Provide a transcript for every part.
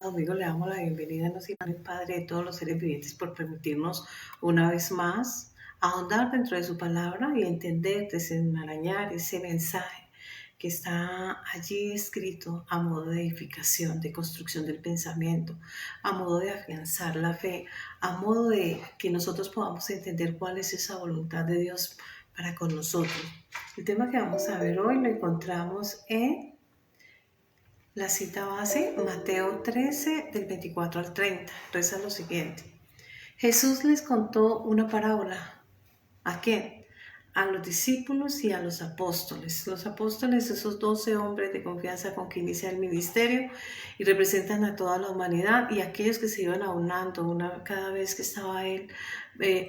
Conmigo le damos la bienvenida a nuestro Padre de todos los seres vivientes por permitirnos una vez más ahondar dentro de su palabra y entender, desenmarañar ese mensaje que está allí escrito a modo de edificación, de construcción del pensamiento, a modo de afianzar la fe, a modo de que nosotros podamos entender cuál es esa voluntad de Dios para con nosotros. El tema que vamos a ver hoy lo encontramos en la cita base, Mateo 13, del 24 al 30, reza lo siguiente. Jesús les contó una parábola. ¿A quién? A los discípulos y a los apóstoles. Los apóstoles, esos 12 hombres de confianza con que inicia el ministerio y representan a toda la humanidad, y aquellos que se iban aunando cada vez que estaba él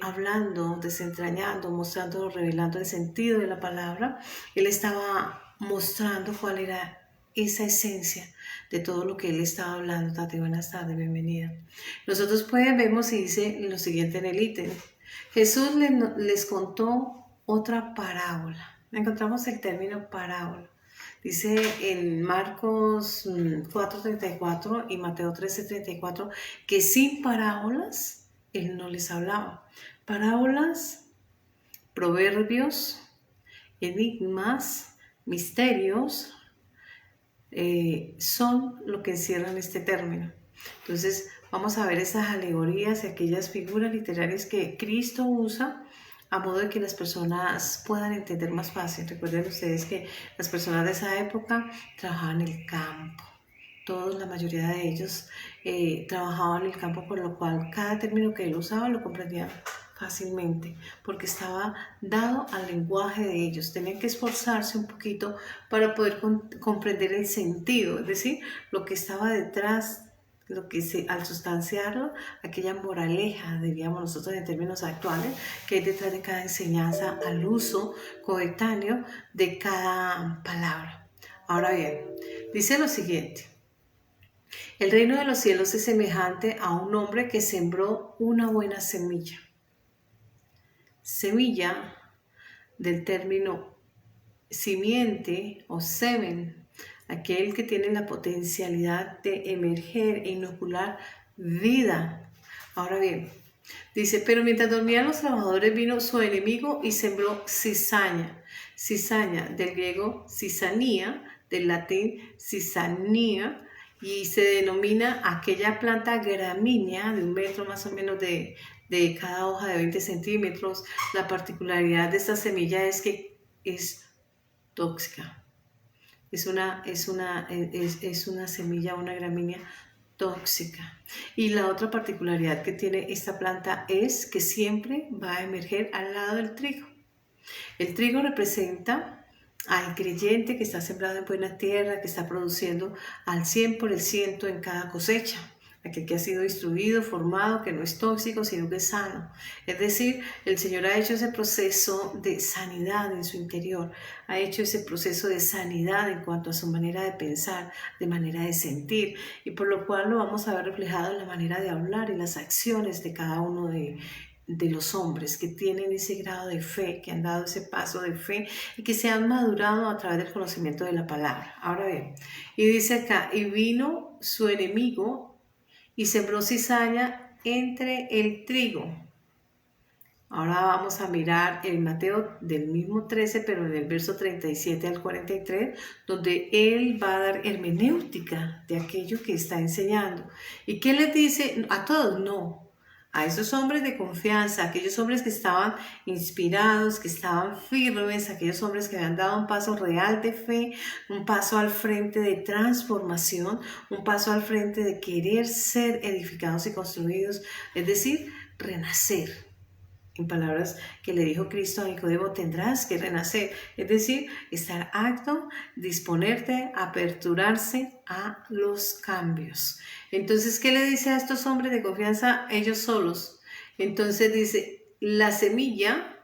hablando, desentrañando, mostrando, revelando el sentido de la palabra. Él estaba mostrando cuál era esa esencia de todo lo que él estaba hablando. Tati, buenas tardes, bienvenida. Nosotros vemos y dice lo siguiente en el ítem. Jesús les contó otra parábola. Encontramos el término parábola. Dice en Marcos 4:34 y Mateo 13:34 que sin parábolas él no les hablaba. Parábolas, proverbios, enigmas, misterios, son lo que encierran este término. Entonces vamos a ver esas alegorías y aquellas figuras literarias que Cristo usa a modo de que las personas puedan entender más fácil. Recuerden ustedes que las personas de esa época trabajaban en el campo. La mayoría de ellos trabajaban en el campo, por lo cual cada término que él usaba lo comprendían fácilmente, porque estaba dado al lenguaje de ellos. Tenían que esforzarse un poquito para poder comprender el sentido, es decir, lo que estaba detrás, al sustanciarlo, aquella moraleja, diríamos nosotros en términos actuales, que hay detrás de cada enseñanza, al uso coetáneo de cada palabra. Ahora bien, dice lo siguiente. El reino de los cielos es semejante a un hombre que sembró una buena semilla. Semilla del término simiente o semen, aquel que tiene la potencialidad de emerger e inocular vida. Ahora bien, dice, pero mientras dormían los trabajadores vino su enemigo y sembró cizaña. Cizaña, del griego cisanía, del latín cisanía, y se denomina aquella planta gramínea de 1 metro más o menos de cada hoja de 20 centímetros. La particularidad de esta semilla es que es tóxica. Es una semilla, una gramínea tóxica. Y la otra particularidad que tiene esta planta es que siempre va a emerger al lado del trigo. El trigo representa al creyente que está sembrado en buena tierra, que está produciendo al 100% en cada cosecha. Aquel que ha sido instruido, formado, que no es tóxico, sino que es sano. Es decir, el Señor ha hecho ese proceso de sanidad en su interior, ha hecho ese proceso de sanidad en cuanto a su manera de pensar, de manera de sentir, y por lo cual lo vamos a ver reflejado en la manera de hablar y las acciones de cada uno de los hombres que tienen ese grado de fe, que han dado ese paso de fe y que se han madurado a través del conocimiento de la palabra. Ahora bien, y dice acá, y vino su enemigo y sembró cizaña entre el trigo. Ahora vamos a mirar el Mateo del mismo 13, pero en el verso 37 al 43, donde él va a dar hermenéutica de aquello que está enseñando. ¿Y qué les dice? A todos, no. A esos hombres de confianza, aquellos hombres que estaban inspirados, que estaban firmes, aquellos hombres que habían dado un paso real de fe, un paso al frente de transformación, un paso al frente de querer ser edificados y construidos, es decir, renacer. En palabras que le dijo Cristo a Nicodemo, tendrás que renacer, es decir, estar apto, disponerte, aperturarse a los cambios. Entonces, ¿qué le dice a estos hombres de confianza ellos solos? Entonces dice, la semilla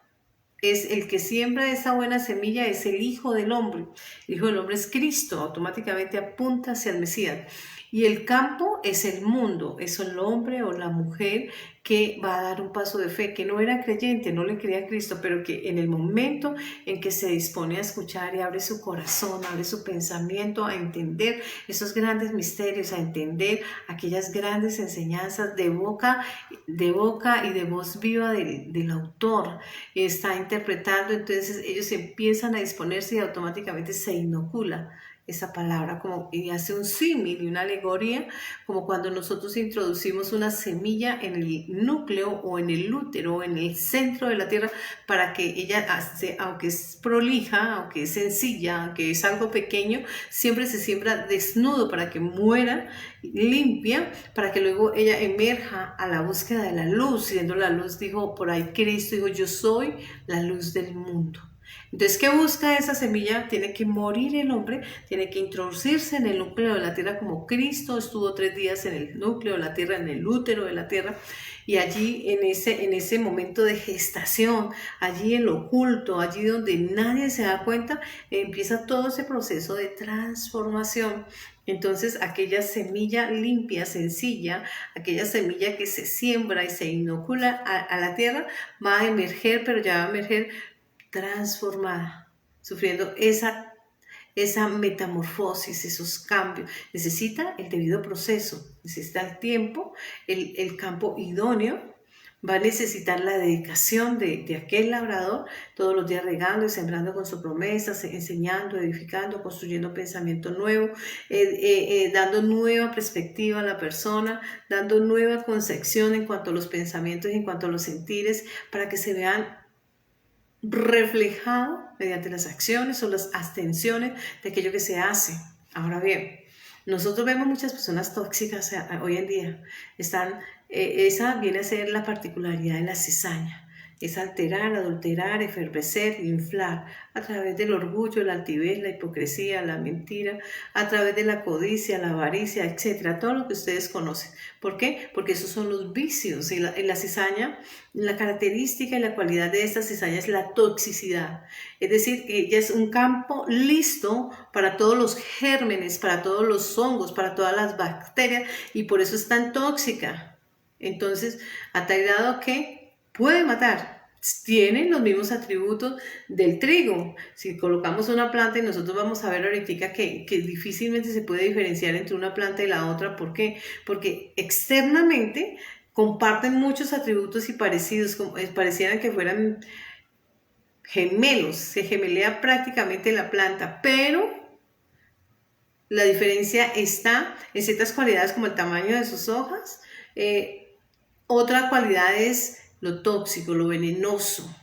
es el que siembra esa buena semilla, es el Hijo del Hombre. El Hijo del Hombre es Cristo, automáticamente apunta hacia el Mesías. Y el campo es el mundo, es el hombre o la mujer que va a dar un paso de fe, que no era creyente, no le creía a Cristo, pero que en el momento en que se dispone a escuchar y abre su corazón, abre su pensamiento a entender esos grandes misterios, a entender aquellas grandes enseñanzas de boca y de voz viva del autor, está interpretando, entonces ellos empiezan a disponerse y automáticamente se inocula esa palabra como, y hace un símil y una alegoría como cuando nosotros introducimos una semilla en el núcleo o en el útero o en el centro de la tierra para que ella, aunque es prolija, aunque es sencilla, aunque es algo pequeño, siempre se siembra desnudo para que muera limpia, para que luego ella emerja a la búsqueda de la luz, siendo la luz, dijo por ahí Cristo, dijo yo soy la luz del mundo. Entonces, ¿qué busca esa semilla? Tiene que morir el hombre, tiene que introducirse en el núcleo de la tierra como Cristo estuvo 3 días en el núcleo de la tierra, en el útero de la tierra, y allí en ese momento de gestación, allí en lo oculto, allí donde nadie se da cuenta, empieza todo ese proceso de transformación. Entonces, aquella semilla limpia, sencilla, aquella semilla que se siembra y se inocula a la tierra, va a emerger, pero ya va a emerger transformada, sufriendo esa metamorfosis, esos cambios. Necesita el debido proceso, necesita el tiempo, el campo idóneo, va a necesitar la dedicación de aquel labrador, todos los días regando y sembrando con sus promesas, enseñando, edificando, construyendo pensamiento nuevo, dando nueva perspectiva a la persona, dando nueva concepción en cuanto a los pensamientos y en cuanto a los sentires, para que se vean reflejado mediante las acciones o las abstenciones de aquello que se hace. Ahora bien, nosotros vemos muchas personas tóxicas hoy en día. Esa viene a ser la particularidad de la cizaña. Es alterar, adulterar, efervecer, inflar, a través del orgullo, la altivez, la hipocresía, la mentira, a través de la codicia, la avaricia, etcétera, todo lo que ustedes conocen. ¿Por qué? Porque esos son los vicios. Y la cizaña, la característica y la cualidad de esta cizaña es la toxicidad. Es decir, que ella es un campo listo para todos los gérmenes, para todos los hongos, para todas las bacterias, y por eso es tan tóxica. Entonces, a tal grado que puede matar. Tienen los mismos atributos del trigo. Si colocamos una planta y nosotros vamos a ver ahorita que difícilmente se puede diferenciar entre una planta y la otra. ¿Por qué? Porque externamente comparten muchos atributos y parecidos, parecieran que fueran gemelos. Se gemelea prácticamente la planta, pero la diferencia está en ciertas cualidades como el tamaño de sus hojas. Otra cualidad es lo tóxico, lo venenoso.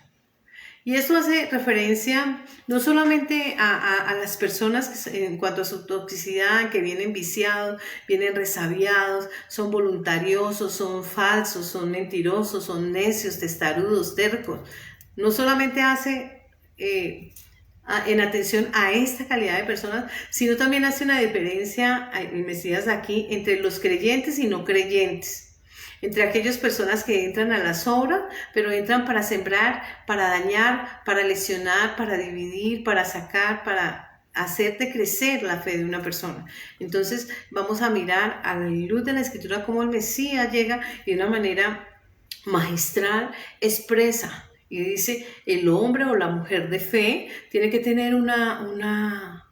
Y esto hace referencia no solamente a las personas que, en cuanto a su toxicidad, que vienen viciados, vienen resabiados, son voluntariosos, son falsos, son mentirosos, son necios, testarudos, tercos. No solamente hace en atención a esta calidad de personas, sino también hace una diferencia, me decías aquí, entre los creyentes y no creyentes. Entre aquellas personas que entran a la sobra, pero entran para sembrar, para dañar, para lesionar, para dividir, para sacar, para hacerte crecer la fe de una persona. Entonces vamos a mirar a la luz de la Escritura cómo el Mesías llega y de una manera magistral expresa y dice, el hombre o la mujer de fe tiene que tener una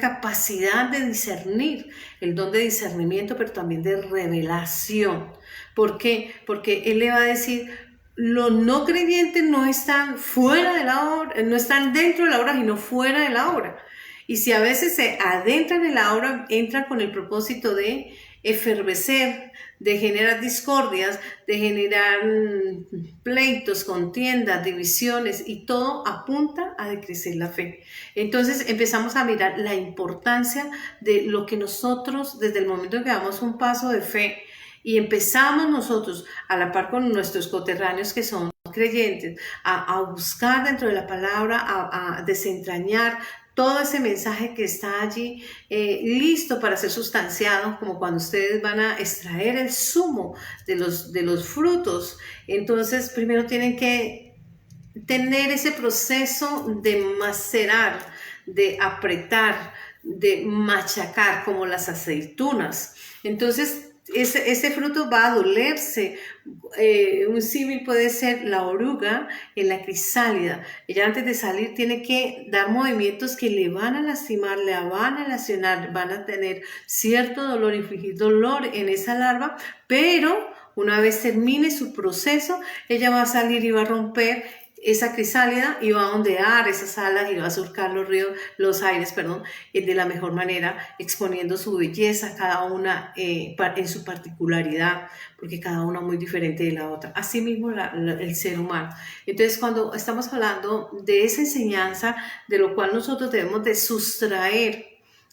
capacidad de discernir, el don de discernimiento, pero también de revelación. ¿Por qué? Porque él le va a decir, los no creyentes no están fuera de la obra, no están dentro de la obra, sino fuera de la obra. Y si a veces se adentran en la obra, entran con el propósito de efervecer, de generar discordias, de generar pleitos, contiendas, divisiones, y todo apunta a decrecer la fe. Entonces empezamos a mirar la importancia de lo que nosotros, desde el momento en que damos un paso de fe y empezamos nosotros a la par con nuestros coterráneos que son creyentes, a buscar dentro de la palabra, a desentrañar todo ese mensaje que está allí listo para ser sustanciado, como cuando ustedes van a extraer el zumo de los frutos. Entonces primero tienen que tener ese proceso de macerar, de apretar, de machacar, como las aceitunas. Entonces, ese fruto va a dolerse. Un símil puede ser la oruga en la crisálida. Ella antes de salir tiene que dar movimientos que le van a lastimar, le van a lesionar, van a tener cierto dolor, infligir dolor en esa larva, pero una vez termine su proceso, ella va a salir y va a romper esa crisálida y va a ondear esas alas y va a surcar los ríos, los aires, perdón, de la mejor manera, exponiendo su belleza, cada una en su particularidad, porque cada una muy diferente de la otra. Asimismo, el ser humano. Entonces, cuando estamos hablando de esa enseñanza, de lo cual nosotros debemos de sustraer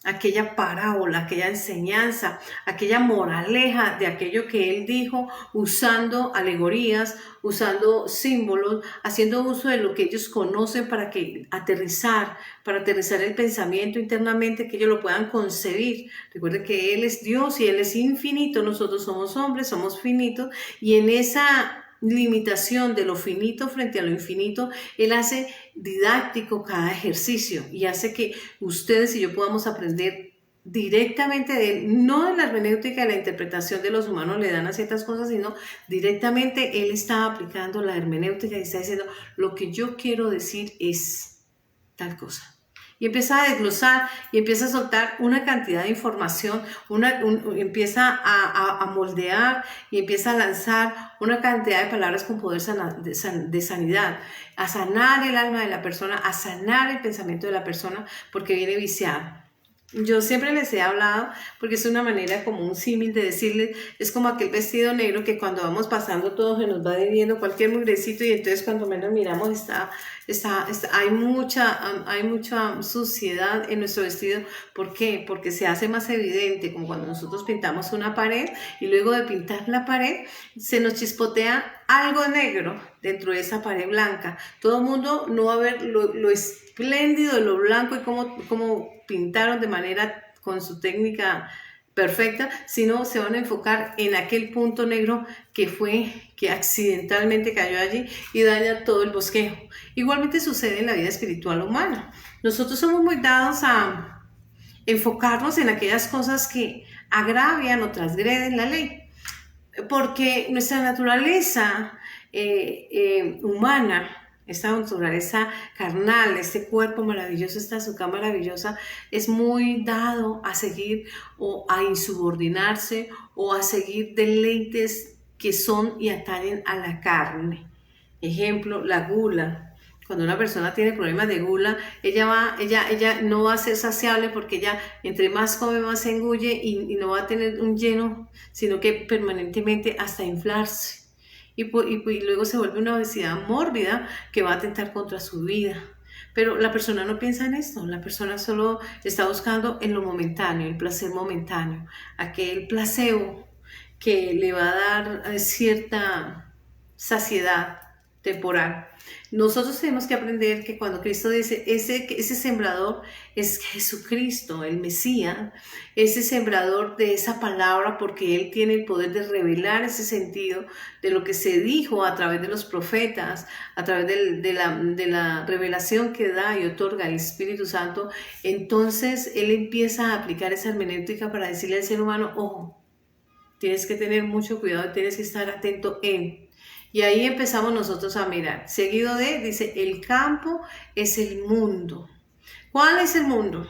aquella parábola, aquella enseñanza, aquella moraleja de aquello que él dijo, usando alegorías, usando símbolos, haciendo uso de lo que ellos conocen para aterrizar el pensamiento internamente, que ellos lo puedan concebir. Recuerden que él es Dios y él es infinito, nosotros somos hombres, somos finitos, y en esa limitación de lo finito frente a lo infinito, él hace didáctico cada ejercicio y hace que ustedes y yo podamos aprender directamente de él, no de la hermenéutica, de la interpretación de los humanos le dan a ciertas cosas, sino directamente él está aplicando la hermenéutica y está diciendo, lo que yo quiero decir es tal cosa. Y empieza a desglosar y empieza a soltar una cantidad de información, empieza a moldear y empieza a lanzar una cantidad de palabras con poder de sanidad, a sanar el alma de la persona, a sanar el pensamiento de la persona, porque viene viciado. Yo siempre les he hablado, porque es una manera como un símil de decirles, es como aquel vestido negro que cuando vamos pasando todo se nos va adhiriendo cualquier mugrecito y entonces cuando menos miramos hay mucha suciedad en nuestro vestido. ¿Por qué? Porque se hace más evidente, como cuando nosotros pintamos una pared y luego de pintar la pared se nos chispotea algo negro dentro de esa pared blanca. Todo el mundo no va a ver lo espléndido de lo blanco y cómo pintaron de manera con su técnica perfecta, sino se van a enfocar en aquel punto negro que accidentalmente cayó allí y daña todo el bosquejo. Igualmente sucede en la vida espiritual humana. Nosotros somos muy dados a enfocarnos en aquellas cosas que agravian o transgreden la ley, porque nuestra naturaleza humana, esta naturaleza carnal, este cuerpo maravilloso, esta azúcar maravillosa, es muy dado a seguir o a insubordinarse o a seguir deleites que son y atañen a la carne. Ejemplo, la gula. Cuando una persona tiene problemas de gula, ella no va a ser saciable porque ella entre más come más se engulle y no va a tener un lleno, sino que permanentemente hasta inflarse. Y luego se vuelve una obesidad mórbida que va a atentar contra su vida. Pero la persona no piensa en esto, la persona solo está buscando en lo momentáneo, el placer momentáneo, aquel placebo que le va a dar cierta saciedad temporal. Nosotros tenemos que aprender que cuando Cristo dice, ese sembrador es Jesucristo, el Mesías, ese sembrador de esa palabra, porque Él tiene el poder de revelar ese sentido de lo que se dijo a través de los profetas, a través de la revelación que da y otorga el Espíritu Santo. Entonces Él empieza a aplicar esa hermenéutica para decirle al ser humano, ojo, tienes que tener mucho cuidado, tienes que estar atento en... Y ahí empezamos nosotros a mirar. Seguido dice, el campo es el mundo. ¿Cuál es el mundo?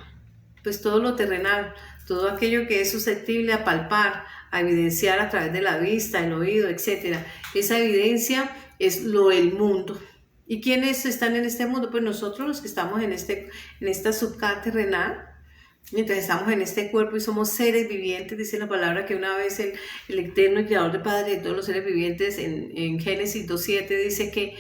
Pues todo lo terrenal, todo aquello que es susceptible a palpar, a evidenciar a través de la vista, el oído, etc. Esa evidencia es el mundo. ¿Y quiénes están en este mundo? Pues nosotros los que estamos en esta subcat terrenal. Mientras estamos en este cuerpo y somos seres vivientes, dice la palabra que una vez el eterno y creador de Padre de todos los seres vivientes en Génesis 2.7 dice que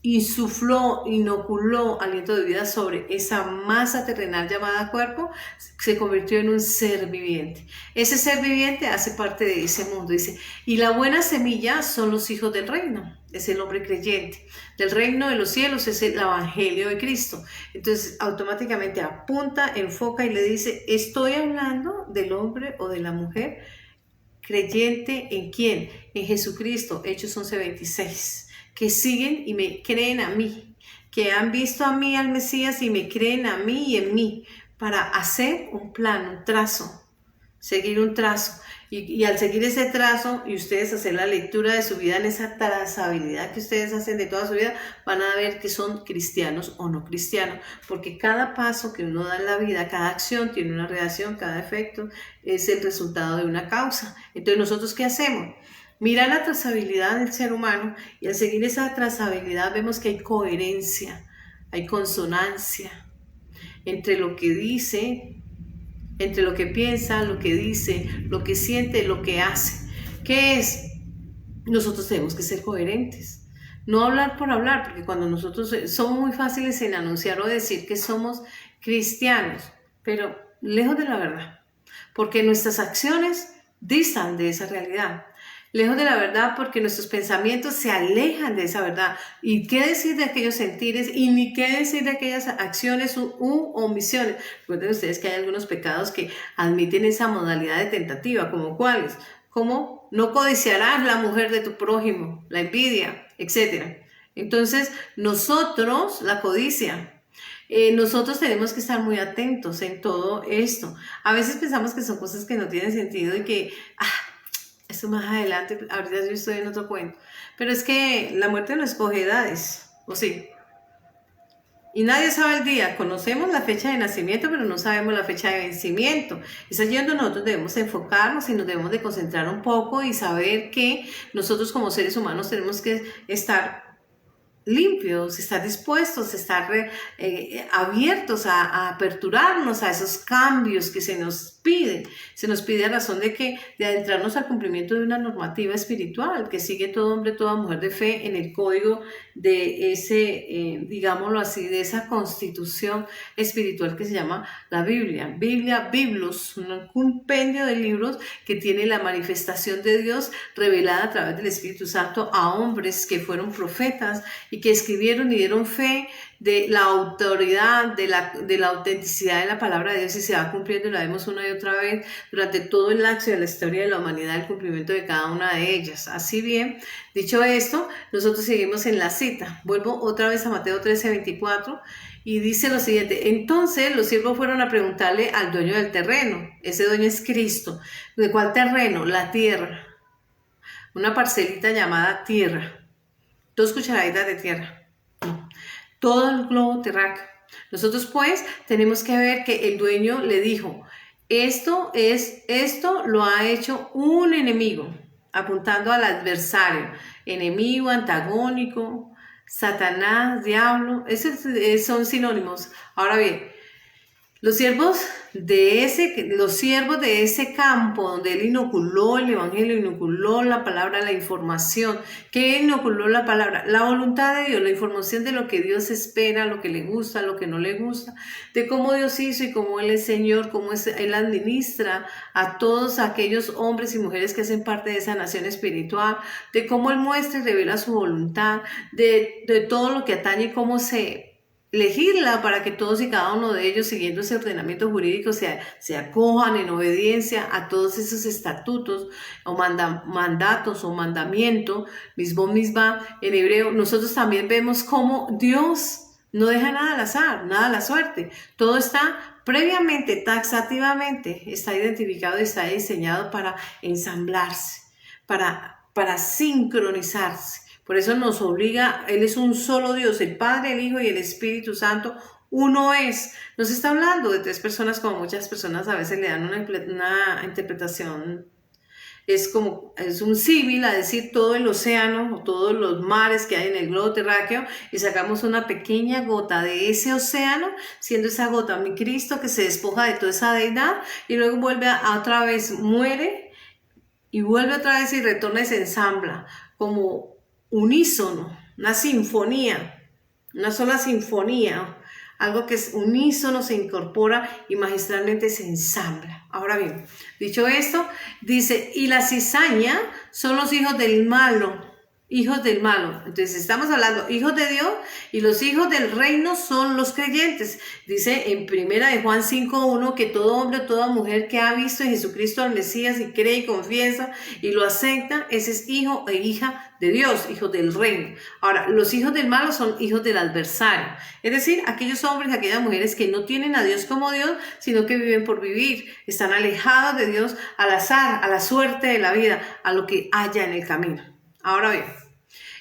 insufló, inoculó aliento de vida sobre esa masa terrenal llamada cuerpo, se convirtió en un ser viviente. Ese ser viviente hace parte de ese mundo, dice, y la buena semilla son los hijos del reino, es el hombre creyente. Del reino de los cielos es el evangelio de Cristo. Entonces automáticamente apunta, enfoca y le dice, estoy hablando del hombre o de la mujer creyente ¿en quién? En Jesucristo, Hechos 11:26. Que siguen y me creen a mí, que han visto a mí al Mesías y me creen a mí y en mí. para hacer un plan, un trazo, seguir un trazo. Y al seguir ese trazo y ustedes hacer la lectura de su vida en esa trazabilidad que ustedes hacen de toda su vida, van a ver que son cristianos o no cristianos, porque cada paso que uno da en la vida, cada acción tiene una reacción, cada efecto es el resultado de una causa. Entonces, ¿nosotros qué hacemos? Mirar la trazabilidad del ser humano y al seguir esa trazabilidad vemos que hay coherencia, hay consonancia entre lo que dice, entre lo que piensa, lo que dice, lo que siente, lo que hace. ¿Qué es? Nosotros tenemos que ser coherentes. No hablar por hablar, porque cuando nosotros somos muy fáciles en anunciar o decir que somos cristianos, pero lejos de la verdad, porque nuestras acciones distan de esa realidad. Lejos de la verdad porque nuestros pensamientos se alejan de esa verdad. ¿Y qué decir de aquellos sentires? Y ni qué decir de aquellas acciones u omisiones. Recuerden ustedes que hay algunos pecados que admiten esa modalidad de tentativa, como cuáles, como no codiciarás la mujer de tu prójimo, la envidia, etc. Entonces, nosotros, la codicia, nosotros tenemos que estar muy atentos en todo esto. A veces pensamos que son cosas que no tienen sentido y que, eso más adelante, ahorita yo estoy en otro cuento. Pero es que la muerte no escoge edades, ¿o sí? Y nadie sabe el día. Conocemos la fecha de nacimiento, pero no sabemos la fecha de vencimiento. Es allí donde nosotros debemos enfocarnos y nos debemos de concentrar un poco y saber que nosotros como seres humanos tenemos que estar limpios, estar dispuestos, estar abiertos a aperturarnos a esos cambios que se nos piden. Se nos pide a razón de adentrarnos al cumplimiento de una normativa espiritual que sigue todo hombre, toda mujer de fe en el código de ese, digámoslo así, de esa constitución espiritual que se llama la Biblia. Biblia, Biblos, un compendio de libros que tiene la manifestación de Dios revelada a través del Espíritu Santo a hombres que fueron profetas y que escribieron y dieron fe de la autoridad, de la autenticidad de la palabra de Dios, y se va cumpliendo y la vemos una y otra vez durante todo el lapso de la historia de la humanidad, el cumplimiento de cada una de ellas. Así bien, dicho esto, nosotros seguimos en la cita. Vuelvo otra vez a Mateo 13:24 y dice lo siguiente: entonces los siervos fueron a preguntarle al dueño del terreno. Ese dueño es Cristo. ¿De cuál terreno? La tierra. Una parcelita llamada tierra. 2 cucharaditas de tierra. Todo el globo terráqueo. Nosotros pues tenemos que ver que el dueño le dijo: esto lo ha hecho un enemigo, apuntando al adversario, enemigo, antagónico, Satanás, diablo, esos son sinónimos. Ahora bien, los siervos de ese campo donde él inoculó el evangelio, inoculó la palabra, la información. ¿Qué inoculó la palabra? La voluntad de Dios, la información de lo que Dios espera, lo que le gusta, lo que no le gusta, de cómo Dios hizo y cómo Él es Señor, cómo Él administra a todos aquellos hombres y mujeres que hacen parte de esa nación espiritual, de cómo Él muestra y revela su voluntad, de todo lo que atañe y cómo elegirla para que todos y cada uno de ellos, siguiendo ese ordenamiento jurídico, se acojan en obediencia a todos esos estatutos o mandatos o mandamiento, misma en hebreo. Nosotros también vemos cómo Dios no deja nada al azar, nada a la suerte. Todo está previamente, taxativamente, está identificado y está diseñado para ensamblarse, para sincronizarse. Por eso nos obliga, Él es un solo Dios, el Padre, el Hijo y el Espíritu Santo, uno es. No se está hablando de 3 personas como muchas personas a veces le dan una interpretación. Es un símil a decir todo el océano o todos los mares que hay en el globo terráqueo y sacamos una pequeña gota de ese océano, siendo esa gota mi Cristo que se despoja de toda esa deidad y luego vuelve otra vez, muere y vuelve otra vez y retorna y se ensambla como unísono, una sinfonía, una sola sinfonía, algo que es unísono, se incorpora y magistralmente se ensambla. Ahora bien, dicho esto, dice: y la cizaña son los hijos del malo. hijos del malo. Entonces estamos hablando hijos de Dios, y los hijos del reino son los creyentes. Dice en primera de Juan 5:1 que todo hombre o toda mujer que ha visto en Jesucristo al Mesías y cree y confiesa y lo acepta, ese es hijo e hija de Dios, hijos del reino. Ahora, los hijos del malo son hijos del adversario, es decir, aquellos hombres y aquellas mujeres que no tienen a Dios como Dios, sino que viven por vivir, están alejados de Dios al azar, a la suerte de la vida, a lo que haya en el camino. Ahora bien,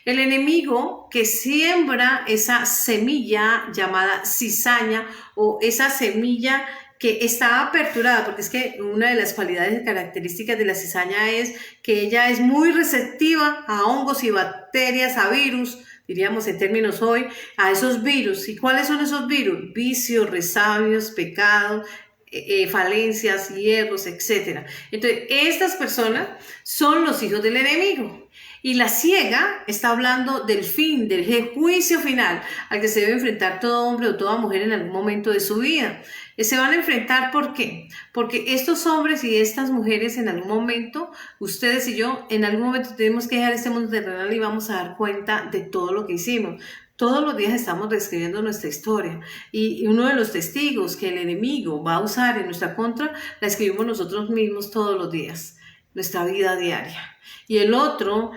el enemigo que siembra esa semilla llamada cizaña, o esa semilla que está aperturada, porque es que una de las cualidades y características de la cizaña es que ella es muy receptiva a hongos y bacterias, a virus, diríamos en términos hoy, a esos virus. ¿Y cuáles son esos virus? Vicios, resabios, pecados, falencias, hierros, etc. Entonces, estas personas son los hijos del enemigo. Y la ciega está hablando del fin, del juicio final al que se debe enfrentar todo hombre o toda mujer en algún momento de su vida. Se van a enfrentar, ¿por qué? Porque estos hombres y estas mujeres en algún momento, ustedes y yo, en algún momento tenemos que dejar este mundo terrenal y vamos a dar cuenta de todo lo que hicimos. Todos los días estamos reescribiendo nuestra historia, y uno de los testigos que el enemigo va a usar en nuestra contra, la escribimos nosotros mismos todos los días, nuestra vida diaria. Y el otro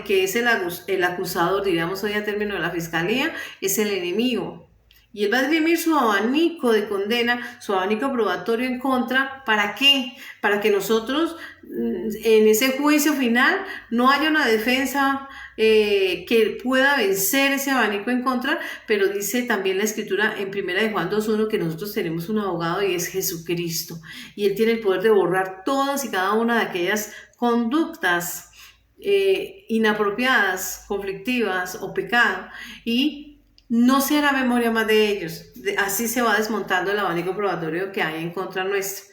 que es el acusador, diríamos hoy a término de la fiscalía, es el enemigo. Y él va a esgrimir su abanico de condena, su abanico probatorio en contra. ¿Para qué? Para que nosotros en ese juicio final no haya una defensa que pueda vencer ese abanico en contra. Pero dice también la escritura en 1 de Juan 2:1 que nosotros tenemos un abogado, y es Jesucristo. Y él tiene el poder de borrar todas y cada una de aquellas conductas inapropiadas, conflictivas o pecado, y no se hará memoria más de ellos. Así se va desmontando el abanico probatorio que hay en contra nuestra.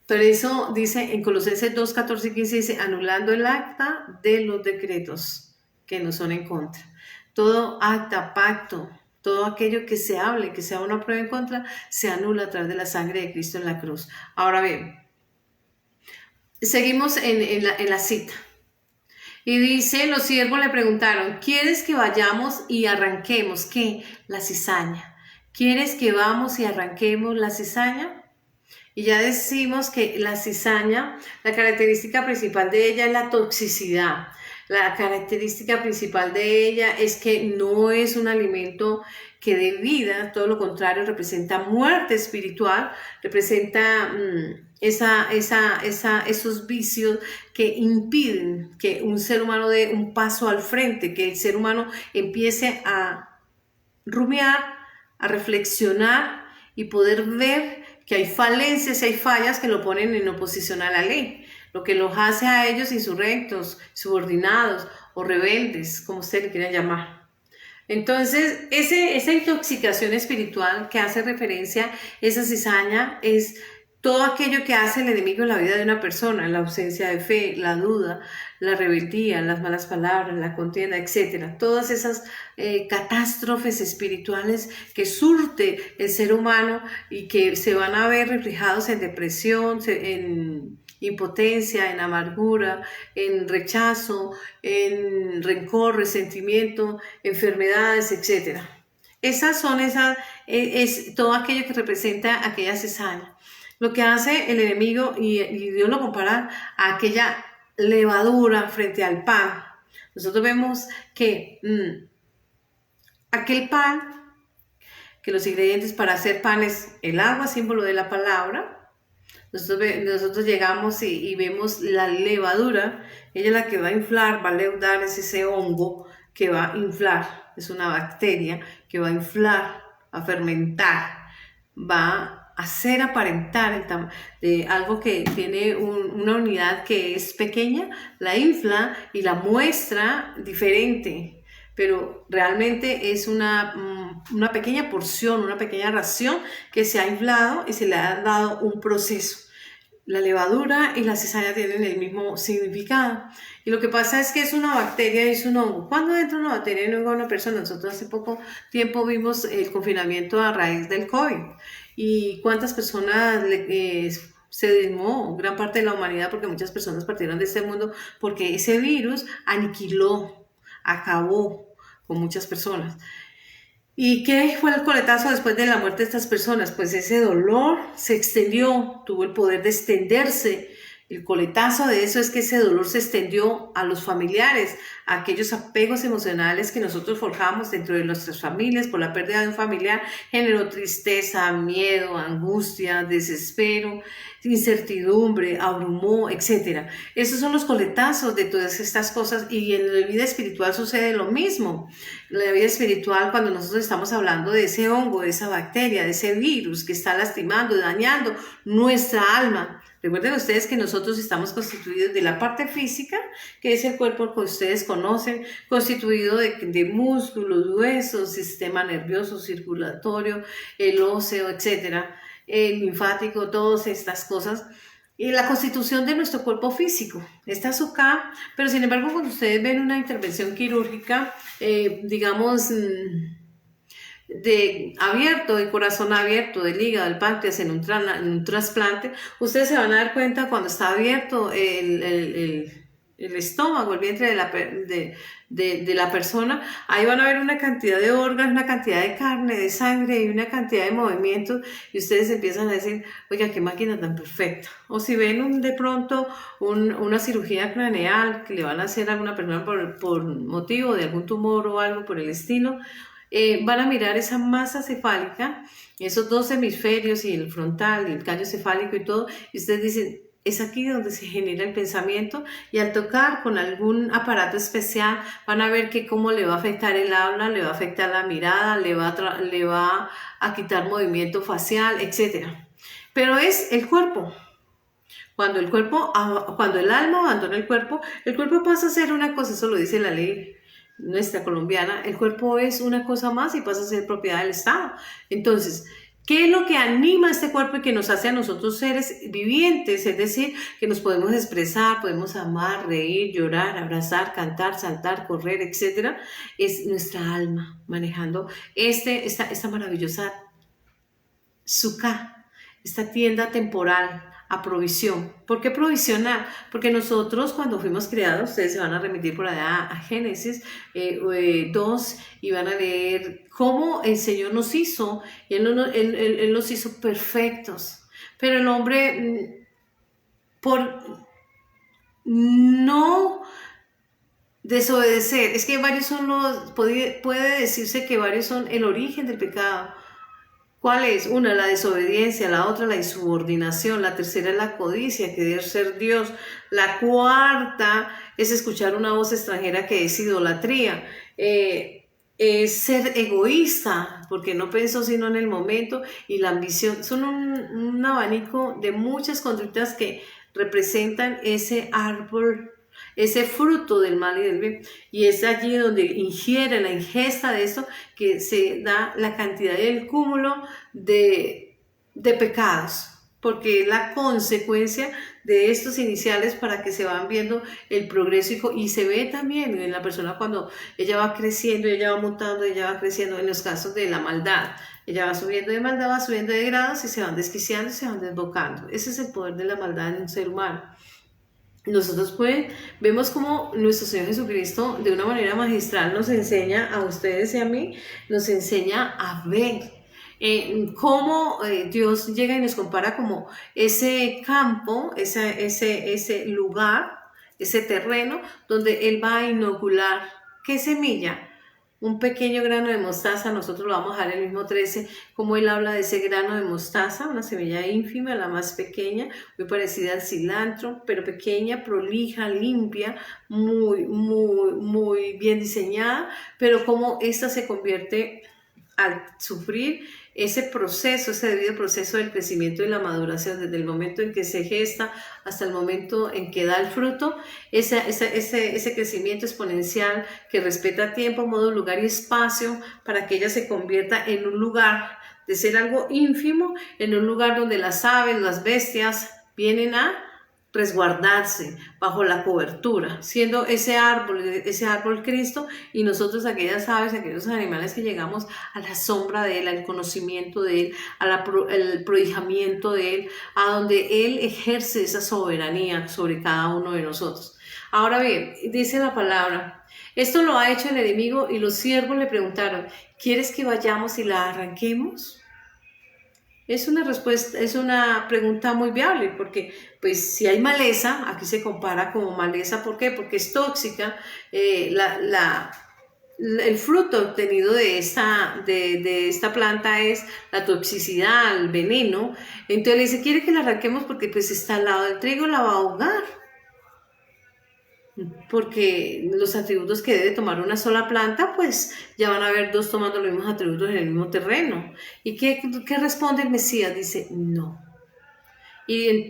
Por eso dice en Colosenses 2:14 y 15, dice, anulando el acta de los decretos que nos son en contra. Todo acta, pacto, todo aquello que se hable, que sea una prueba en contra, se anula a través de la sangre de Cristo en la cruz. Ahora bien, seguimos en la cita. Y dice, los siervos le preguntaron, ¿quieres que vayamos y arranquemos qué? La cizaña. ¿Quieres que vamos y arranquemos la cizaña? Y ya decimos que la cizaña, la característica principal de ella es la toxicidad. La característica principal de ella es que no es un alimento que dé vida, todo lo contrario, representa muerte espiritual, representa esos vicios que impiden que un ser humano dé un paso al frente, que el ser humano empiece a rumiar, a reflexionar y poder ver que hay falencias, hay fallas que lo ponen en oposición a la ley, lo que los hace a ellos insurrectos, subordinados o rebeldes, como ustedes le quieran llamar. Entonces, esa intoxicación espiritual que hace referencia, esa cizaña, es todo aquello que hace el enemigo en la vida de una persona: la ausencia de fe, la duda, la rebeldía, las malas palabras, la contienda, etc. Todas esas catástrofes espirituales que surte el ser humano y que se van a ver reflejados en depresión, en impotencia, en amargura, en rechazo, en rencor, resentimiento, enfermedades, etc. Es todo aquello que representa aquella cizaña. Lo que hace el enemigo, y Dios lo compara a aquella levadura frente al pan. Nosotros vemos que aquel pan, que los ingredientes para hacer pan es el agua, símbolo de la palabra. Nosotros llegamos y vemos la levadura, ella es la que va a inflar, va a leudar, es ese hongo que va a inflar, es una bacteria que va a inflar, a fermentar, va a hacer aparentar algo que tiene una unidad que es pequeña, la infla y la muestra diferente, pero realmente es una pequeña porción, una pequeña ración que se ha inflado y se le ha dado un proceso. La levadura y la cizaña tienen el mismo significado. Y lo que pasa es que es una bacteria y es un hongo. ¿Cuándo entra una bacteria y un hongo a una persona? Nosotros hace poco tiempo vimos el confinamiento a raíz del COVID. ¿Y cuántas personas se diezmó gran parte de la humanidad porque muchas personas partieron de este mundo porque ese virus aniquiló, acabó con muchas personas. ¿Y qué fue el coletazo después de la muerte de estas personas? Pues ese dolor se extendió, tuvo el poder de extenderse. El coletazo de eso es que ese dolor se extendió a los familiares, a aquellos apegos emocionales que nosotros forjamos dentro de nuestras familias por la pérdida de un familiar, generó tristeza, miedo, angustia, desespero, incertidumbre, abrumó, etcétera. Esos son los coletazos de todas estas cosas y en la vida espiritual sucede lo mismo. En la vida espiritual, cuando nosotros estamos hablando de ese hongo, de esa bacteria, de ese virus que está lastimando, dañando nuestra alma. Recuerden ustedes que nosotros estamos constituidos de la parte física, que es el cuerpo que ustedes conocen, constituido de músculos, huesos, sistema nervioso, circulatorio, el óseo, etcétera, el linfático, todas estas cosas. Y la constitución de nuestro cuerpo físico está acá, pero sin embargo cuando ustedes ven una intervención quirúrgica, digamos, de abierto, de corazón abierto, del hígado, del páncreas en un trasplante, ustedes se van a dar cuenta cuando está abierto el estómago, el vientre de la persona, ahí van a ver una cantidad de órganos, una cantidad de carne, de sangre y una cantidad de movimientos y ustedes empiezan a decir, oiga, qué máquina tan perfecta. O si ven de pronto una cirugía craneal que le van a hacer a alguna persona por motivo de algún tumor o algo por el estilo, van a mirar esa masa cefálica, esos dos hemisferios y el frontal y el callo cefálico y todo, y ustedes dicen, es aquí donde se genera el pensamiento y al tocar con algún aparato especial van a ver que cómo le va a afectar el habla, le va a afectar la mirada, le va a quitar movimiento facial, etc. Pero es el cuerpo. Cuando el alma abandona el cuerpo pasa a ser una cosa, eso lo dice la ley nuestra colombiana, el cuerpo es una cosa más y pasa a ser propiedad del Estado. Entonces, ¿qué es lo que anima a este cuerpo y que nos hace a nosotros seres vivientes? Es decir, que nos podemos expresar, podemos amar, reír, llorar, abrazar, cantar, saltar, correr, etc. Es nuestra alma manejando esta maravillosa sukkah, esta tienda temporal a provisión. ¿Por qué provisional? Porque nosotros cuando fuimos creados, ustedes se van a remitir por allá a Génesis 2 y van a leer cómo el Señor nos hizo, y Él nos hizo perfectos. Pero el hombre, por no desobedecer, es que varios son puede decirse que varios son el origen del pecado. ¿Cuál es? Una, la desobediencia, la otra, la insubordinación, la tercera es la codicia, querer ser Dios, la cuarta es escuchar una voz extranjera que es idolatría, es ser egoísta, porque no pensó sino en el momento, y la ambición. Son un abanico de muchas conductas que representan ese árbol, ese fruto del mal y del bien, y es allí donde ingiere la ingesta de esto que se da la cantidad y el cúmulo de pecados, porque es la consecuencia de estos iniciales para que se van viendo el progreso y se ve también en la persona cuando ella va creciendo, ella va mutando, ella va creciendo en los casos de la maldad. Ella va subiendo de maldad, va subiendo de grados y se van desquiciando y se van desbocando. Ese es el poder de la maldad en un ser humano. Nosotros vemos como nuestro Señor Jesucristo de una manera magistral nos enseña a ustedes y a mí, nos enseña a ver cómo Dios llega y nos compara como ese campo, ese lugar, ese terreno donde Él va a inocular. ¿Qué semilla? Un pequeño grano de mostaza, nosotros lo vamos a dejar en el mismo 13, como él habla de ese grano de mostaza, una semilla ínfima, la más pequeña, muy parecida al cilantro, pero pequeña, prolija, limpia, muy bien diseñada, pero como esta se convierte al sufrir ese proceso, ese debido proceso del crecimiento y la maduración, desde el momento en que se gesta hasta el momento en que da el fruto, ese crecimiento exponencial que respeta tiempo, modo, lugar y espacio para que ella se convierta en un lugar, de ser algo ínfimo, en un lugar donde las aves, las bestias vienen a resguardarse bajo la cobertura, siendo ese árbol Cristo, y nosotros aquellas aves, aquellos animales que llegamos a la sombra de Él, al conocimiento de Él, al prohijamiento de Él, a donde Él ejerce esa soberanía sobre cada uno de nosotros. Ahora bien, dice la palabra, esto lo ha hecho el enemigo, y los siervos le preguntaron, ¿quieres que vayamos y la arranquemos? Es una respuesta, es una pregunta muy viable, porque pues si hay maleza, aquí se compara como maleza, ¿por qué? Porque es tóxica. El fruto obtenido de esta planta es la toxicidad, el veneno. Entonces le dice, quiere que la arranquemos porque pues está al lado del trigo, la va a ahogar. Porque los atributos que debe tomar una sola planta, pues ya van a haber dos tomando los mismos atributos en el mismo terreno. ¿Y qué responde el Mesías? Dice, no. Y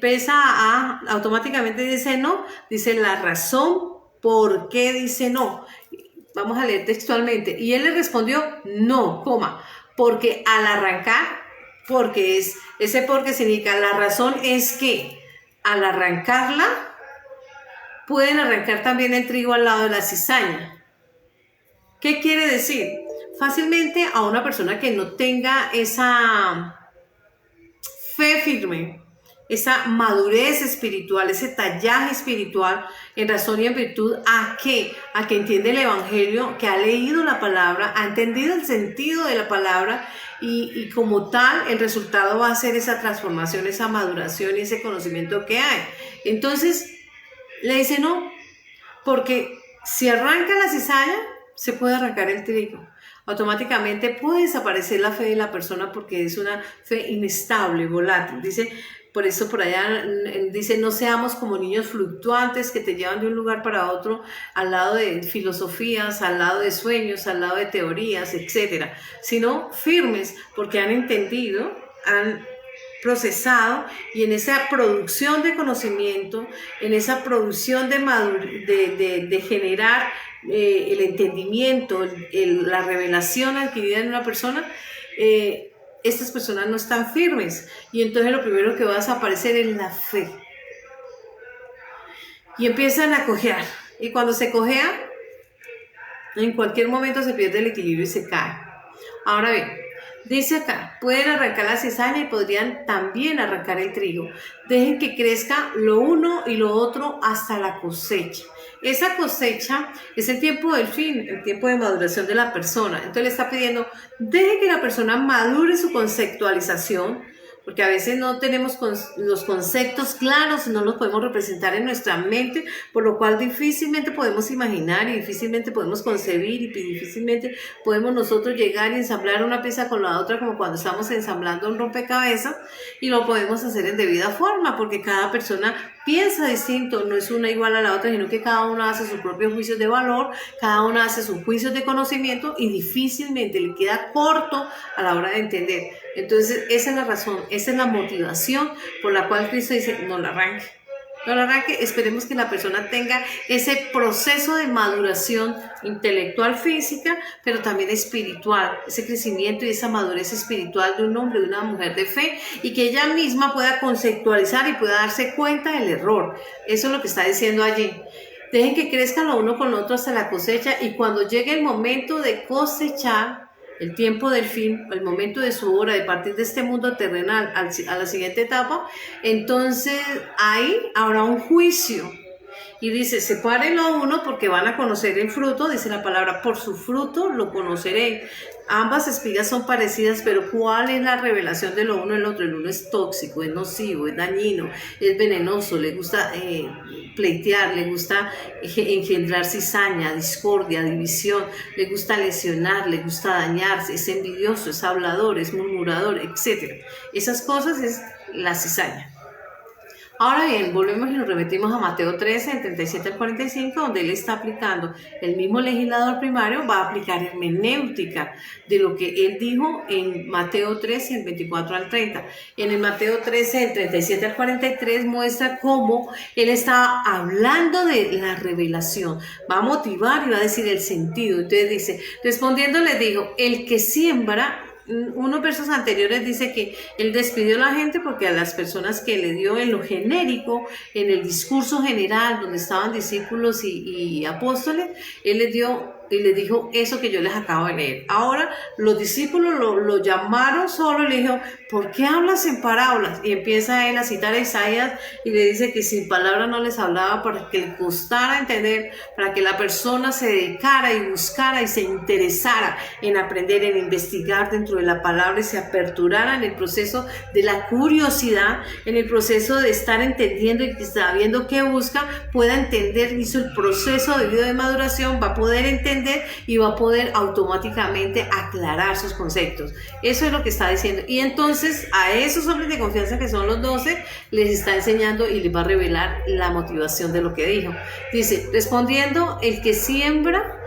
automáticamente dice no, dice la razón por qué dice no. Vamos a leer textualmente. Y él le respondió, no, porque al arrancar, ese porque significa, la razón es que al arrancarla, pueden arrancar también el trigo al lado de la cizaña. ¿Qué quiere decir? Fácilmente a una persona que no tenga esa fe firme, esa madurez espiritual, ese tallaje espiritual en razón y en virtud a que entiende el Evangelio, que ha leído la palabra, ha entendido el sentido de la palabra, y como tal el resultado va a ser esa transformación, esa maduración y ese conocimiento que hay. Entonces le dice no, porque si arranca la cizaña, se puede arrancar el trigo. Automáticamente puede desaparecer la fe de la persona, porque es una fe inestable, volátil. Dice, por eso por allá dice, no seamos como niños fluctuantes que te llevan de un lugar para otro, al lado de filosofías, al lado de sueños, al lado de teorías, etcétera, sino firmes, porque han entendido, han procesado, y en esa producción de conocimiento, en esa producción de generar el entendimiento, la revelación adquirida en una persona, estas personas no están firmes, y entonces lo primero que va a desaparecer es la fe, y empiezan a cojear, y cuando se cojea, en cualquier momento se pierde el equilibrio y se cae. Ahora bien, dice acá, pueden arrancar la cizaña y podrían también arrancar el trigo. Dejen que crezca lo uno y lo otro hasta la cosecha. Esa cosecha es el tiempo del fin, el tiempo de maduración de la persona. Entonces le está pidiendo, deje que la persona madure su conceptualización, porque a veces no tenemos los conceptos claros, no los podemos representar en nuestra mente, por lo cual difícilmente podemos imaginar, y difícilmente podemos concebir, y difícilmente podemos nosotros llegar y ensamblar una pieza con la otra, como cuando estamos ensamblando un rompecabezas, y lo podemos hacer en debida forma, porque cada persona piensa distinto, no es una igual a la otra, sino que cada uno hace sus propios juicios de valor, cada uno hace sus juicios de conocimiento, y difícilmente le queda corto a la hora de entender. Entonces esa es la razón, esa es la motivación por la cual Cristo dice, no la arranque. No la arranque. Esperemos que la persona tenga ese proceso de maduración intelectual, física, pero también espiritual, ese crecimiento y esa madurez espiritual de un hombre, de una mujer de fe, y que ella misma pueda conceptualizar y pueda darse cuenta del error. Eso es lo que está diciendo allí. Dejen que crezcan lo uno con lo otro hasta la cosecha, y cuando llegue el momento de cosechar, el tiempo del fin, el momento de su hora de partir de este mundo terrenal a la siguiente etapa, entonces ahí habrá un juicio. Y dice, sepárenlo uno porque van a conocer el fruto, dice la palabra, por su fruto lo conoceré. Ambas espigas son parecidas, pero ¿cuál es la revelación de lo uno y el otro? El uno es tóxico, es nocivo, es dañino, es venenoso, le gusta pleitear, le gusta engendrar cizaña, discordia, división, le gusta lesionar, le gusta dañarse, es envidioso, es hablador, es murmurador, etc. Esas cosas es la cizaña. Ahora bien, volvemos y nos remitimos a Mateo 13, del 37 al 45, donde él está aplicando, el mismo legislador primario va a aplicar hermenéutica de lo que él dijo en Mateo 13, del 24 al 30. En el Mateo 13, del 37 al 43, muestra cómo él está hablando de la revelación. Va a motivar y va a decir el sentido. Entonces dice, respondiendo le digo, el que siembra unos versos anteriores dice que él despidió a la gente porque a las personas que le dio en lo genérico, en el discurso general, donde estaban discípulos y apóstoles, él les dio y les dijo eso que yo les acabo de leer. Ahora los discípulos lo llamaron solo y le dijo, ¿por qué hablas en parábolas? Y empieza él a citar a Isaías y le dice que sin palabras no les hablaba para que le costara entender, para que la persona se dedicara y buscara y se interesara en aprender, en investigar dentro de la palabra y se aperturara en el proceso de la curiosidad, en el proceso de estar entendiendo y sabiendo qué busca, pueda entender, hizo el proceso debido de maduración, va a poder entender y va a poder automáticamente aclarar sus conceptos. Eso es lo que está diciendo. Y entonces a esos hombres de confianza que son los 12, les está enseñando y les va a revelar la motivación de lo que dijo. Dice, respondiendo, el que siembra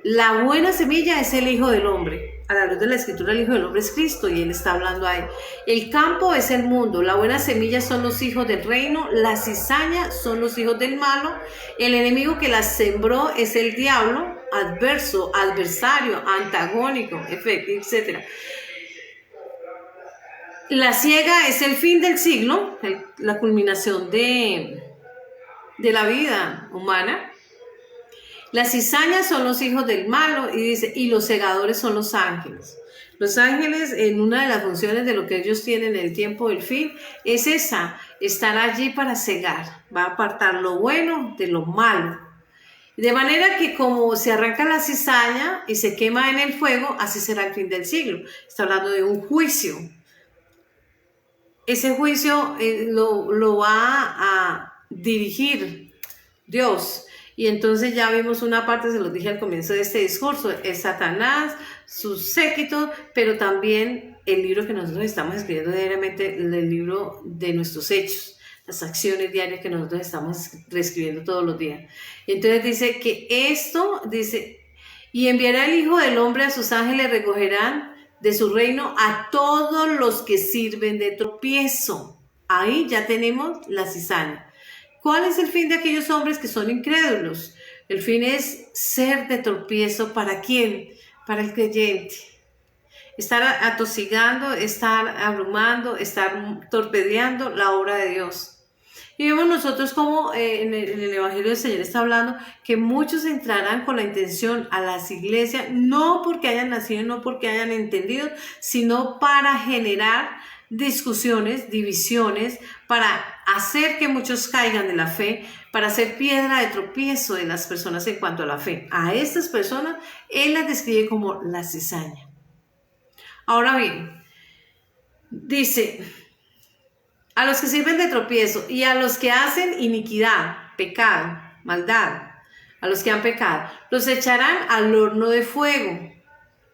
la buena semilla es el Hijo del Hombre. A la luz de la Escritura, el Hijo del Hombre es Cristo y Él está hablando ahí. El campo es el mundo, la buena semilla son los hijos del reino, la cizaña son los hijos del malo, el enemigo que las sembró es el diablo, adversario, antagónico, etc. La siega es el fin del siglo, la culminación de la vida humana. Las cizañas son los hijos del malo y dice, y los segadores son los ángeles. Los ángeles, en una de las funciones de lo que ellos tienen en el tiempo del fin, es esa, estar allí para cegar, va a apartar lo bueno de lo malo. De manera que como se arranca la cizaña y se quema en el fuego, así será el fin del siglo. Está hablando de un juicio. Ese juicio lo va a dirigir Dios. Y entonces ya vimos una parte, se los dije al comienzo de este discurso, es Satanás, sus séquitos, pero también el libro que nosotros estamos escribiendo diariamente, el libro de nuestros hechos, las acciones diarias que nosotros estamos reescribiendo todos los días. Entonces dice que esto, dice, y enviará el Hijo del Hombre a sus ángeles, recogerán de su reino a todos los que sirven de tropiezo. Ahí ya tenemos la cizaña. ¿Cuál es el fin de aquellos hombres que son incrédulos? El fin es ser de tropiezo. ¿Para quién? Para el creyente. Estar atosigando, estar abrumando, estar torpedeando la obra de Dios. Y vemos nosotros como en el Evangelio del Señor está hablando que muchos entrarán con la intención a las iglesias, no porque hayan nacido, no porque hayan entendido, sino para generar discusiones, divisiones, para hacer que muchos caigan de la fe, para hacer piedra de tropiezo de las personas en cuanto a la fe. A estas personas Él las describe como la cizaña. Ahora bien, dice, a los que sirven de tropiezo y a los que hacen iniquidad, pecado, maldad, a los que han pecado, los echarán al horno de fuego.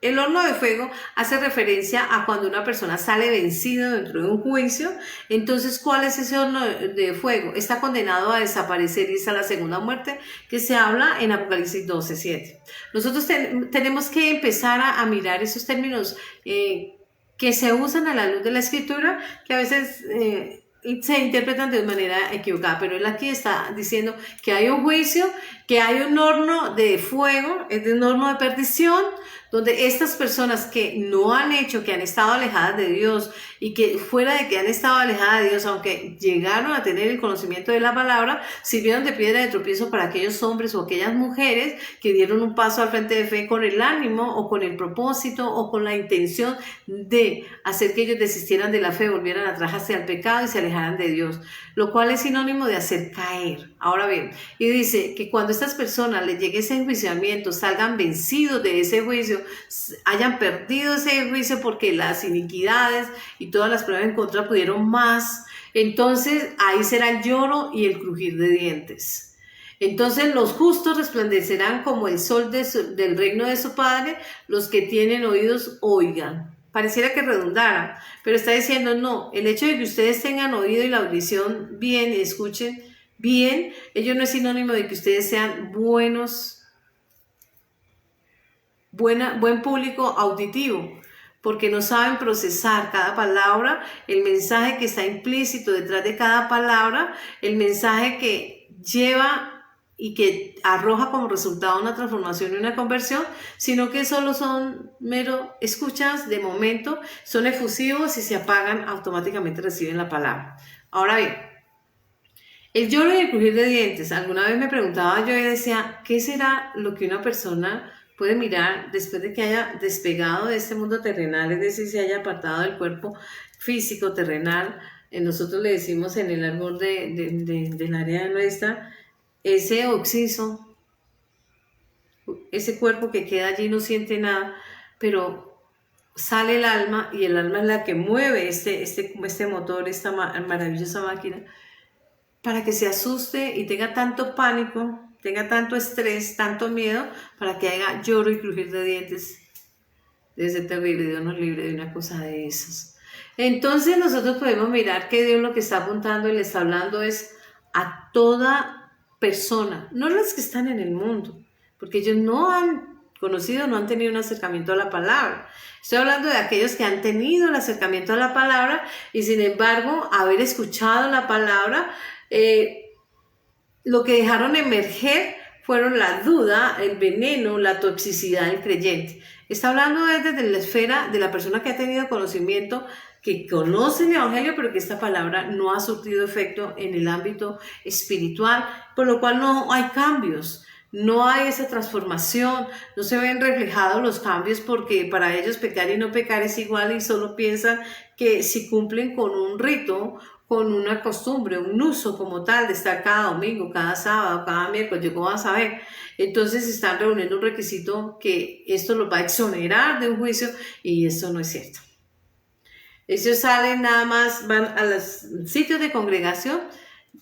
El horno de fuego hace referencia a cuando una persona sale vencida dentro de un juicio. Entonces, ¿cuál es ese horno de fuego? Está condenado a desaparecer y es a la segunda muerte que se habla en Apocalipsis 12:7. Nosotros tenemos que empezar a mirar esos términos que se usan a la luz de la Escritura, que a veces se interpretan de manera equivocada, pero él aquí está diciendo que hay un juicio, que hay un horno de fuego, es un horno de perdición, donde estas personas que no han hecho, que han estado alejadas de Dios y que fuera de que han estado alejadas de Dios, aunque llegaron a tener el conocimiento de la palabra, sirvieron de piedra de tropiezo para aquellos hombres o aquellas mujeres que dieron un paso al frente de fe con el ánimo o con el propósito o con la intención de hacer que ellos desistieran de la fe, volvieran atrás hacia el pecado y se alejaran de Dios, lo cual es sinónimo de hacer caer. Ahora bien, y dice que cuando estas personas les llegue ese enjuiciamiento, salgan vencidos de ese juicio, hayan perdido ese juicio porque las iniquidades y todas las pruebas en contra pudieron más, entonces ahí será el lloro y el crujir de dientes. Entonces los justos resplandecerán como el sol del reino de su Padre, los que tienen oídos oigan. Pareciera que redundara, pero está diciendo no, el hecho de que ustedes tengan oído y la audición bien, escuchen bien, ello no es sinónimo de que ustedes sean buen público auditivo, porque no saben procesar cada palabra, el mensaje que está implícito detrás de cada palabra, el mensaje que lleva y que arroja como resultado una transformación y una conversión, sino que solo son mero escuchas de momento, son efusivos y se apagan, automáticamente reciben la palabra. Ahora bien, el lloro y el crujir de dientes. Alguna vez me preguntaba yo y decía, ¿qué será lo que una persona puede mirar después de que haya despegado de este mundo terrenal, es decir, se haya apartado del cuerpo físico terrenal? Nosotros le decimos en el árbol del área nuestra, ese oxiso, ese cuerpo que queda allí no siente nada, pero sale el alma y el alma es la que mueve este motor, esta maravillosa máquina, para que se asuste y tenga tanto pánico, tenga tanto estrés, tanto miedo, para que haya lloro y crujir de dientes. Debe ser terrible, Dios nos libre de una cosa de esas. Entonces nosotros podemos mirar que Dios lo que está apuntando y le está hablando es a toda persona, no las que están en el mundo, porque ellos no han conocido, no han tenido un acercamiento a la palabra. Estoy hablando de aquellos que han tenido el acercamiento a la palabra y sin embargo haber escuchado la palabra, lo que dejaron emerger fueron la duda, el veneno, la toxicidad del creyente. Está hablando desde la esfera de la persona que ha tenido conocimiento, que conoce el Evangelio, pero que esta palabra no ha surtido efecto en el ámbito espiritual, por lo cual no hay cambios, no hay esa transformación, no se ven reflejados los cambios porque para ellos pecar y no pecar es igual y solo piensan que si cumplen con un rito, con una costumbre, un uso como tal de estar cada domingo, cada sábado, cada miércoles, yo cómo vas a ver. Entonces están reuniendo un requisito que esto los va a exonerar de un juicio y eso no es cierto. Ellos salen nada más, van a los sitios de congregación,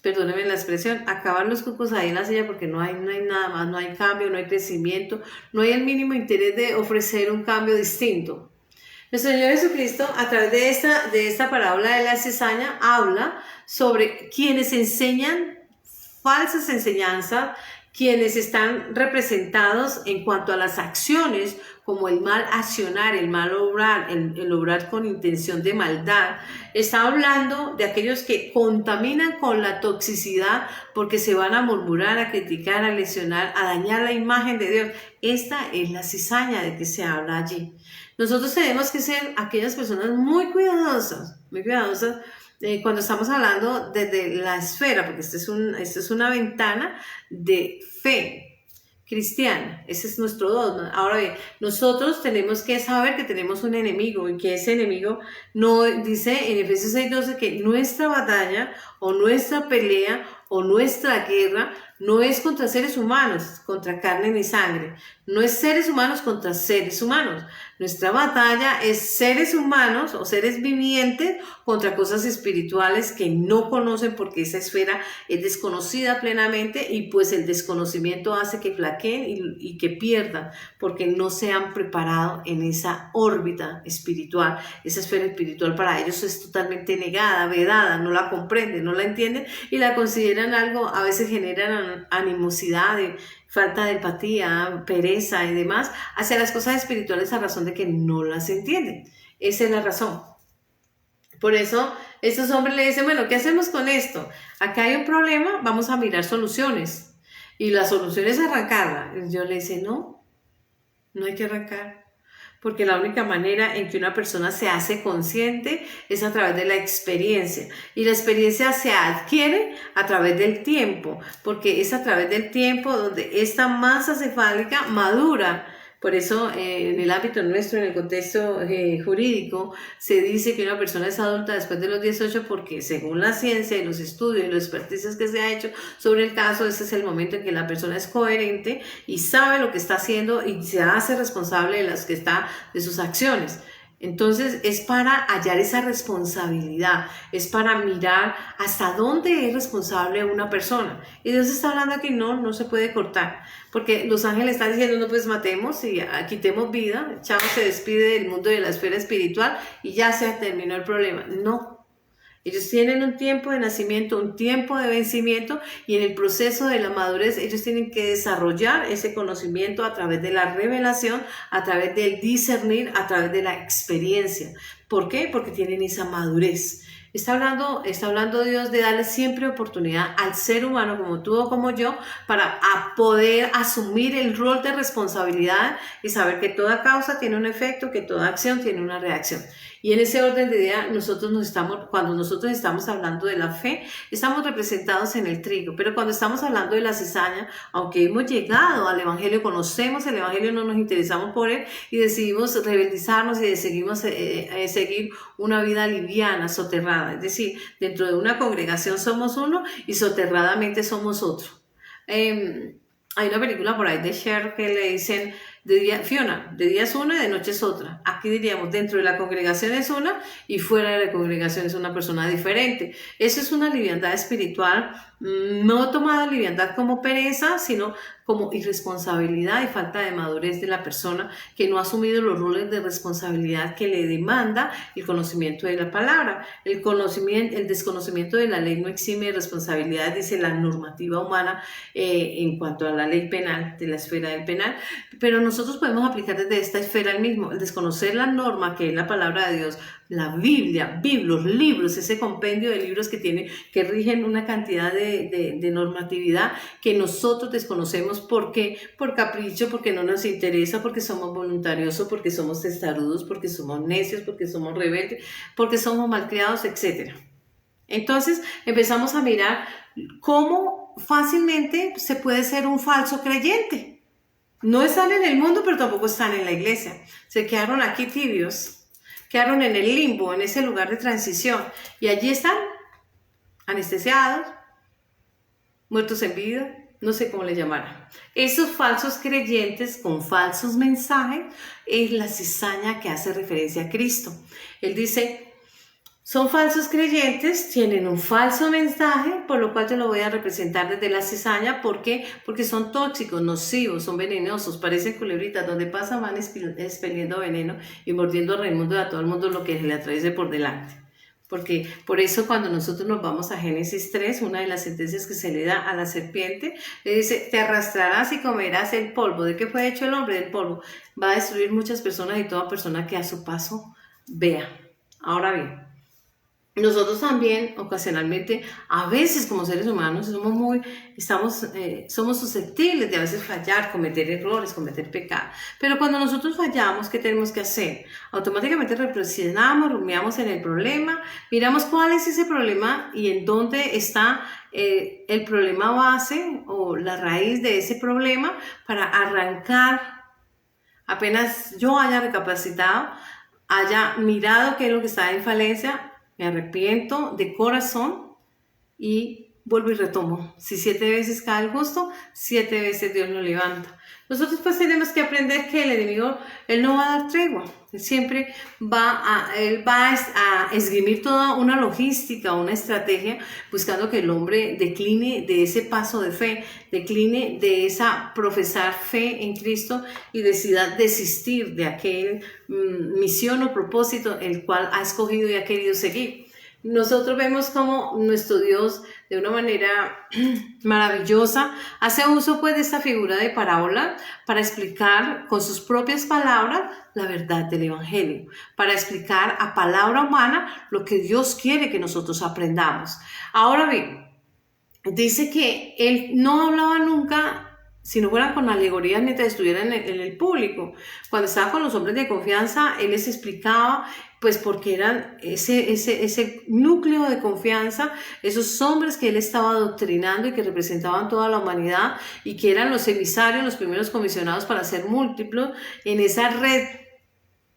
perdónenme la expresión, acabar los cucos ahí en la silla porque no hay nada más, no hay cambio, no hay crecimiento, no hay el mínimo interés de ofrecer un cambio distinto. Nuestro Señor Jesucristo, a través de esta parábola de la cizaña, habla sobre quienes enseñan falsas enseñanzas, quienes están representados en cuanto a las acciones, como el mal accionar, el mal obrar, el obrar con intención de maldad. Está hablando de aquellos que contaminan con la toxicidad porque se van a murmurar, a criticar, a lesionar, a dañar la imagen de Dios. Esta es la cizaña de que se habla allí. Nosotros tenemos que ser aquellas personas muy cuidadosas cuando estamos hablando desde la esfera, porque esta es una ventana de fe cristiana, ese es nuestro don. Ahora bien, nosotros tenemos que saber que tenemos un enemigo y que ese enemigo no dice en Efesios 6:12 que nuestra batalla o nuestra pelea o nuestra guerra no es contra seres humanos, contra carne ni sangre, no es seres humanos contra seres humanos. Nuestra batalla es seres humanos o seres vivientes contra cosas espirituales que no conocen porque esa esfera es desconocida plenamente y pues el desconocimiento hace que flaqueen y que pierdan porque no se han preparado en esa órbita espiritual. Esa esfera espiritual para ellos es totalmente negada, vedada, no la comprenden, no la entienden y la consideran algo, a veces generan animosidad, falta de empatía, pereza y demás hacia las cosas espirituales a razón de que no las entienden. Esa es la razón. Por eso estos hombres le dicen, bueno, ¿qué hacemos con esto? Acá hay un problema, vamos a mirar soluciones. Y la solución es arrancarla. Yo le dice, no hay que arrancar. Porque la única manera en que una persona se hace consciente es a través de la experiencia. Y la experiencia se adquiere a través del tiempo, porque es a través del tiempo donde esta masa cefálica madura. Por eso en el ámbito nuestro, en el contexto jurídico, se dice que una persona es adulta después de los 18 porque según la ciencia y los estudios y los experticias que se ha hecho sobre el caso, ese es el momento en que la persona es coherente y sabe lo que está haciendo y se hace responsable de sus acciones. Entonces es para hallar esa responsabilidad, es para mirar hasta dónde es responsable una persona. Y Dios está hablando aquí, no se puede cortar, porque los ángeles están diciendo, no, pues matemos y quitemos vida, Chavo se despide del mundo de la esfera espiritual y ya se terminó el problema. No. Ellos tienen un tiempo de nacimiento, un tiempo de vencimiento y en el proceso de la madurez ellos tienen que desarrollar ese conocimiento a través de la revelación, a través del discernir, a través de la experiencia. ¿Por qué? Porque tienen esa madurez. Está hablando Dios de darle siempre oportunidad al ser humano como tú o como yo para poder asumir el rol de responsabilidad y saber que toda causa tiene un efecto, que toda acción tiene una reacción. Y en ese orden de idea, cuando nosotros estamos hablando de la fe, estamos representados en el trigo, pero cuando estamos hablando de la cizaña, aunque hemos llegado al Evangelio, conocemos el Evangelio, no nos interesamos por él y decidimos rebeldizarnos y decidimos seguir una vida liviana, soterrada. Es decir, dentro de una congregación somos uno y soterradamente somos otro. Hay una película por ahí de Cher que le dicen Fiona, de día es una y de noche es otra. Aquí diríamos, dentro de la congregación es una y fuera de la congregación es una persona diferente. Eso es una liviandad espiritual, no tomada liviandad como pereza, sino como irresponsabilidad y falta de madurez de la persona que no ha asumido los roles de responsabilidad que le demanda el conocimiento de la palabra. El desconocimiento de la ley no exime de responsabilidad, dice la normativa humana en cuanto a la ley penal, de la esfera del penal, pero nosotros podemos aplicar desde esta esfera el mismo, el desconocer la norma que es la palabra de Dios, la Biblia, los libros, ese compendio de libros que rigen una cantidad de normatividad que nosotros desconocemos. ¿Por qué? Por capricho, porque no nos interesa, porque somos voluntariosos, porque somos testarudos, porque somos necios, porque somos rebeldes, porque somos malcriados, etc. Entonces empezamos a mirar cómo fácilmente se puede ser un falso creyente. No están en el mundo, pero tampoco están en la iglesia. Se quedaron aquí tibios. Quedaron en el limbo, en ese lugar de transición. Y allí están, anestesiados, muertos en vida, no sé cómo le llamarán. Esos falsos creyentes con falsos mensajes es la cizaña que hace referencia a Cristo. Él dice, son falsos creyentes, tienen un falso mensaje, por lo cual te lo voy a representar desde la cizaña. ¿Por qué? Porque son tóxicos, nocivos, son venenosos, parecen culebritas, donde pasan van expeliendo veneno y mordiendo a Raimundo y a todo el mundo lo que se le atraviese por delante. Porque por eso cuando nosotros nos vamos a Génesis 3, una de las sentencias que se le da a la serpiente, le dice, te arrastrarás y comerás el polvo. ¿De qué fue hecho el hombre? Del polvo. Va a destruir muchas personas y toda persona que a su paso vea. Ahora bien, nosotros también ocasionalmente, a veces como seres humanos, somos susceptibles de a veces fallar, cometer errores, cometer pecados. Pero cuando nosotros fallamos, ¿qué tenemos que hacer? Automáticamente reflexionamos, rumiamos en el problema, miramos cuál es ese problema y en dónde está el problema base o la raíz de ese problema para arrancar. Apenas yo haya recapacitado, haya mirado qué es lo que está en falencia, me arrepiento de corazón y vuelvo y retomo. Si 7 veces cae el justo, 7 veces Dios lo levanta. Nosotros pues tenemos que aprender que el enemigo, él no va a dar tregua. Él siempre va a esgrimir toda una logística, una estrategia, buscando que el hombre decline de ese paso de fe, decline de esa profesar fe en Cristo y decida desistir de aquel misión o propósito el cual ha escogido y ha querido seguir. Nosotros vemos cómo nuestro Dios de una manera maravillosa hace uso pues de esta figura de parábola para explicar con sus propias palabras la verdad del Evangelio, para explicar a palabra humana lo que Dios quiere que nosotros aprendamos. Ahora bien, dice que él no hablaba nunca si no fueran con alegorías mientras estuviera en el público. Cuando estaba con los hombres de confianza, él les explicaba, pues porque eran ese núcleo de confianza, esos hombres que él estaba adoctrinando y que representaban toda la humanidad y que eran los emisarios, los primeros comisionados para ser múltiplos en esa red.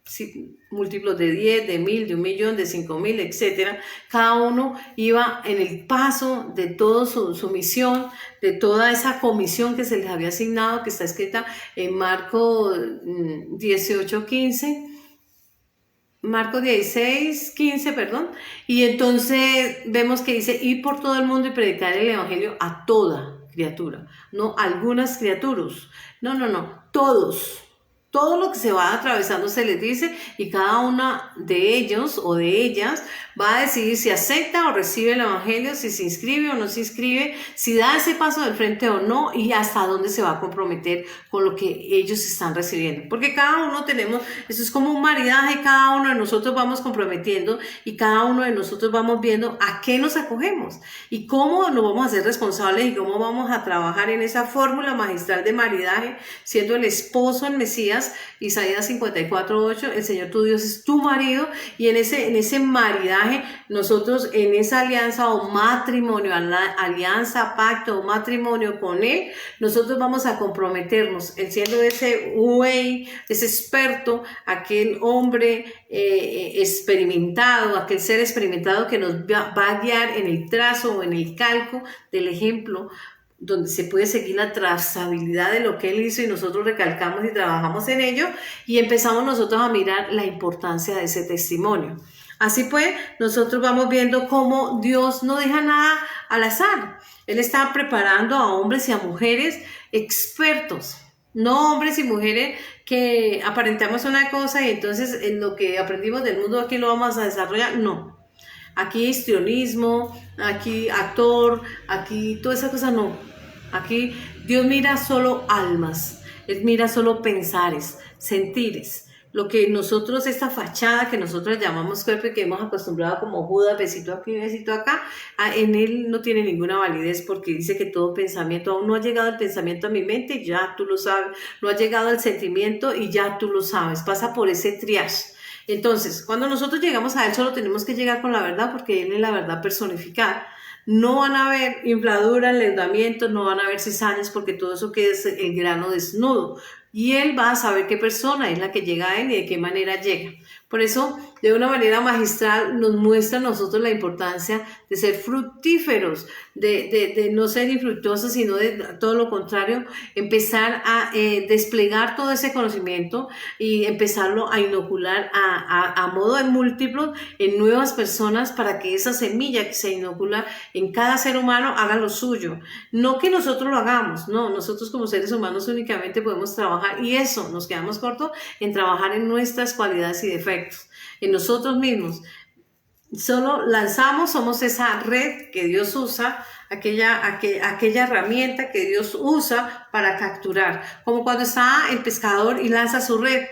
Sí, múltiplos de 10, de 1000, de 1.000.000, de 5.000, etc. Cada uno iba en el paso de toda su misión, de toda esa comisión que se les había asignado, que está escrita en Marcos 18:15. Marcos 16:15, perdón. Y entonces vemos que dice, ir por todo el mundo y predicar el evangelio a toda criatura. No algunas criaturas. No, todos. todo lo que se va atravesando se les dice y cada una de ellos o de ellas va a decidir si acepta o recibe el evangelio, si se inscribe o no se inscribe, si da ese paso del frente o no y hasta dónde se va a comprometer con lo que ellos están recibiendo. Porque cada uno tenemos, eso es como un maridaje, cada uno de nosotros vamos comprometiendo y cada uno de nosotros vamos viendo a qué nos acogemos y cómo nos vamos a hacer responsables y cómo vamos a trabajar en esa fórmula magistral de maridaje, siendo el esposo el Mesías. Isaías 54:8, el Señor tu Dios es tu marido, y en ese maridaje, nosotros en esa alianza o matrimonio, alianza, pacto o matrimonio con Él, nosotros vamos a comprometernos, en siendo ese güey, ese experto, aquel hombre experimentado, aquel ser experimentado que nos va a guiar en el trazo o en el calco del ejemplo, donde se puede seguir la trazabilidad de lo que Él hizo y nosotros recalcamos y trabajamos en ello y empezamos nosotros a mirar la importancia de ese testimonio. Así pues, nosotros vamos viendo cómo Dios no deja nada al azar. Él está preparando a hombres y a mujeres expertos, no hombres y mujeres que aparentamos una cosa y entonces en lo que aprendimos del mundo aquí lo vamos a desarrollar. No. Aquí histrionismo, aquí actor, aquí toda esa cosa no. Aquí Dios mira solo almas, Él mira solo pensares, sentires. Lo que nosotros, esta fachada que nosotros llamamos cuerpo y que hemos acostumbrado como Judas, besito aquí, besito acá, en Él no tiene ninguna validez porque dice que todo pensamiento, aún no ha llegado el pensamiento a mi mente, ya tú lo sabes, no ha llegado el sentimiento y ya tú lo sabes, pasa por ese triage. Entonces, cuando nosotros llegamos a Él, solo tenemos que llegar con la verdad porque Él es la verdad personificada. No van a haber infladura, endeudamientos, no van a haber cizañas porque todo eso queda el grano desnudo. Y Él va a saber qué persona es la que llega a Él y de qué manera llega. Por eso, de una manera magistral, nos muestra a nosotros la importancia de ser fructíferos, de no ser infructuosos, sino de todo lo contrario, empezar a desplegar todo ese conocimiento y empezarlo a inocular a modo de múltiplo en nuevas personas para que esa semilla que se inocula en cada ser humano haga lo suyo. No que nosotros lo hagamos, no, nosotros como seres humanos únicamente podemos trabajar y eso, nos quedamos cortos en trabajar en nuestras cualidades y defectos. En nosotros mismos, solo lanzamos, somos esa red que Dios usa, aquella herramienta que Dios usa para capturar, como cuando está el pescador y lanza su red.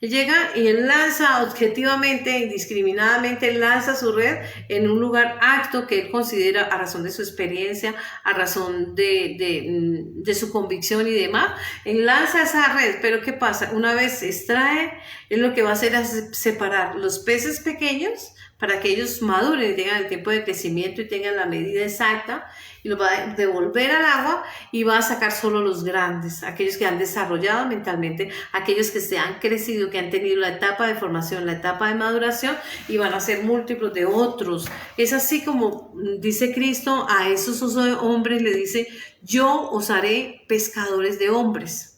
Él llega y él lanza objetivamente, indiscriminadamente, él lanza su red en un lugar apto que él considera a razón de su experiencia, a razón de su convicción y demás. Él lanza esa red, pero ¿qué pasa? Una vez se extrae, él lo que va a hacer es separar los peces pequeños para que ellos maduren y tengan el tiempo de crecimiento y tengan la medida exacta, y los va a devolver al agua y va a sacar solo los grandes, aquellos que han desarrollado mentalmente, aquellos que se han crecido, que han tenido la etapa de formación, la etapa de maduración, y van a ser múltiplos de otros. Es así como dice Cristo a esos hombres, le dice: yo os haré pescadores de hombres.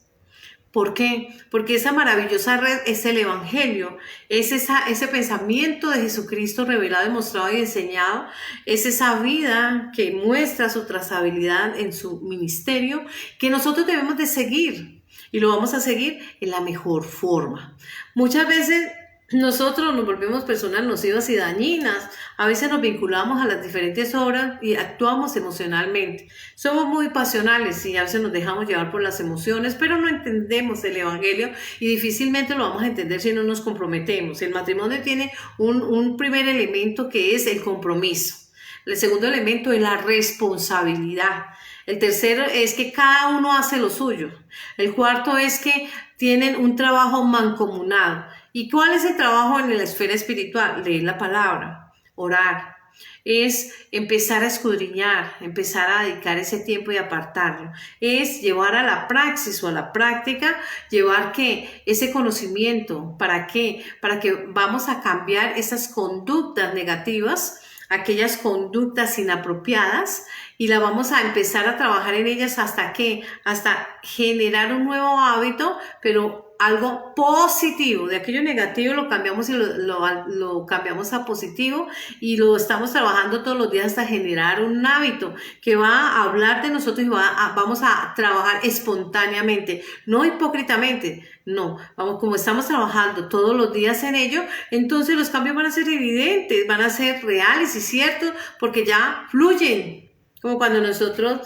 ¿Por qué? Porque esa maravillosa red es el Evangelio, es ese pensamiento de Jesucristo revelado, demostrado y enseñado, es esa vida que muestra su trazabilidad en su ministerio que nosotros debemos de seguir y lo vamos a seguir en la mejor forma. Muchas veces nosotros nos volvemos personas nocivas y dañinas, a veces nos vinculamos a las diferentes obras y actuamos emocionalmente. Somos muy pasionales y a veces nos dejamos llevar por las emociones, pero no entendemos el Evangelio y difícilmente lo vamos a entender si no nos comprometemos. El matrimonio tiene un primer elemento que es el compromiso. El segundo elemento es la responsabilidad. El tercero es que cada uno hace lo suyo. El cuarto es que tienen un trabajo mancomunado. ¿Y cuál es el trabajo en la esfera espiritual? Leer la palabra, orar. Es empezar a escudriñar, empezar a dedicar ese tiempo y apartarlo. Es llevar a la praxis o a la práctica, llevar ese conocimiento. ¿Para qué? Para que vamos a cambiar esas conductas negativas, aquellas conductas inapropiadas, y la vamos a empezar a trabajar en ellas hasta generar un nuevo hábito, pero algo positivo. De aquello negativo lo cambiamos y lo cambiamos a positivo, y lo estamos trabajando todos los días hasta generar un hábito que va a hablar de nosotros y vamos a trabajar espontáneamente, no hipócritamente. No, vamos, como estamos trabajando todos los días en ello, entonces los cambios van a ser evidentes, van a ser reales y ciertos, porque ya fluyen. Como cuando nosotros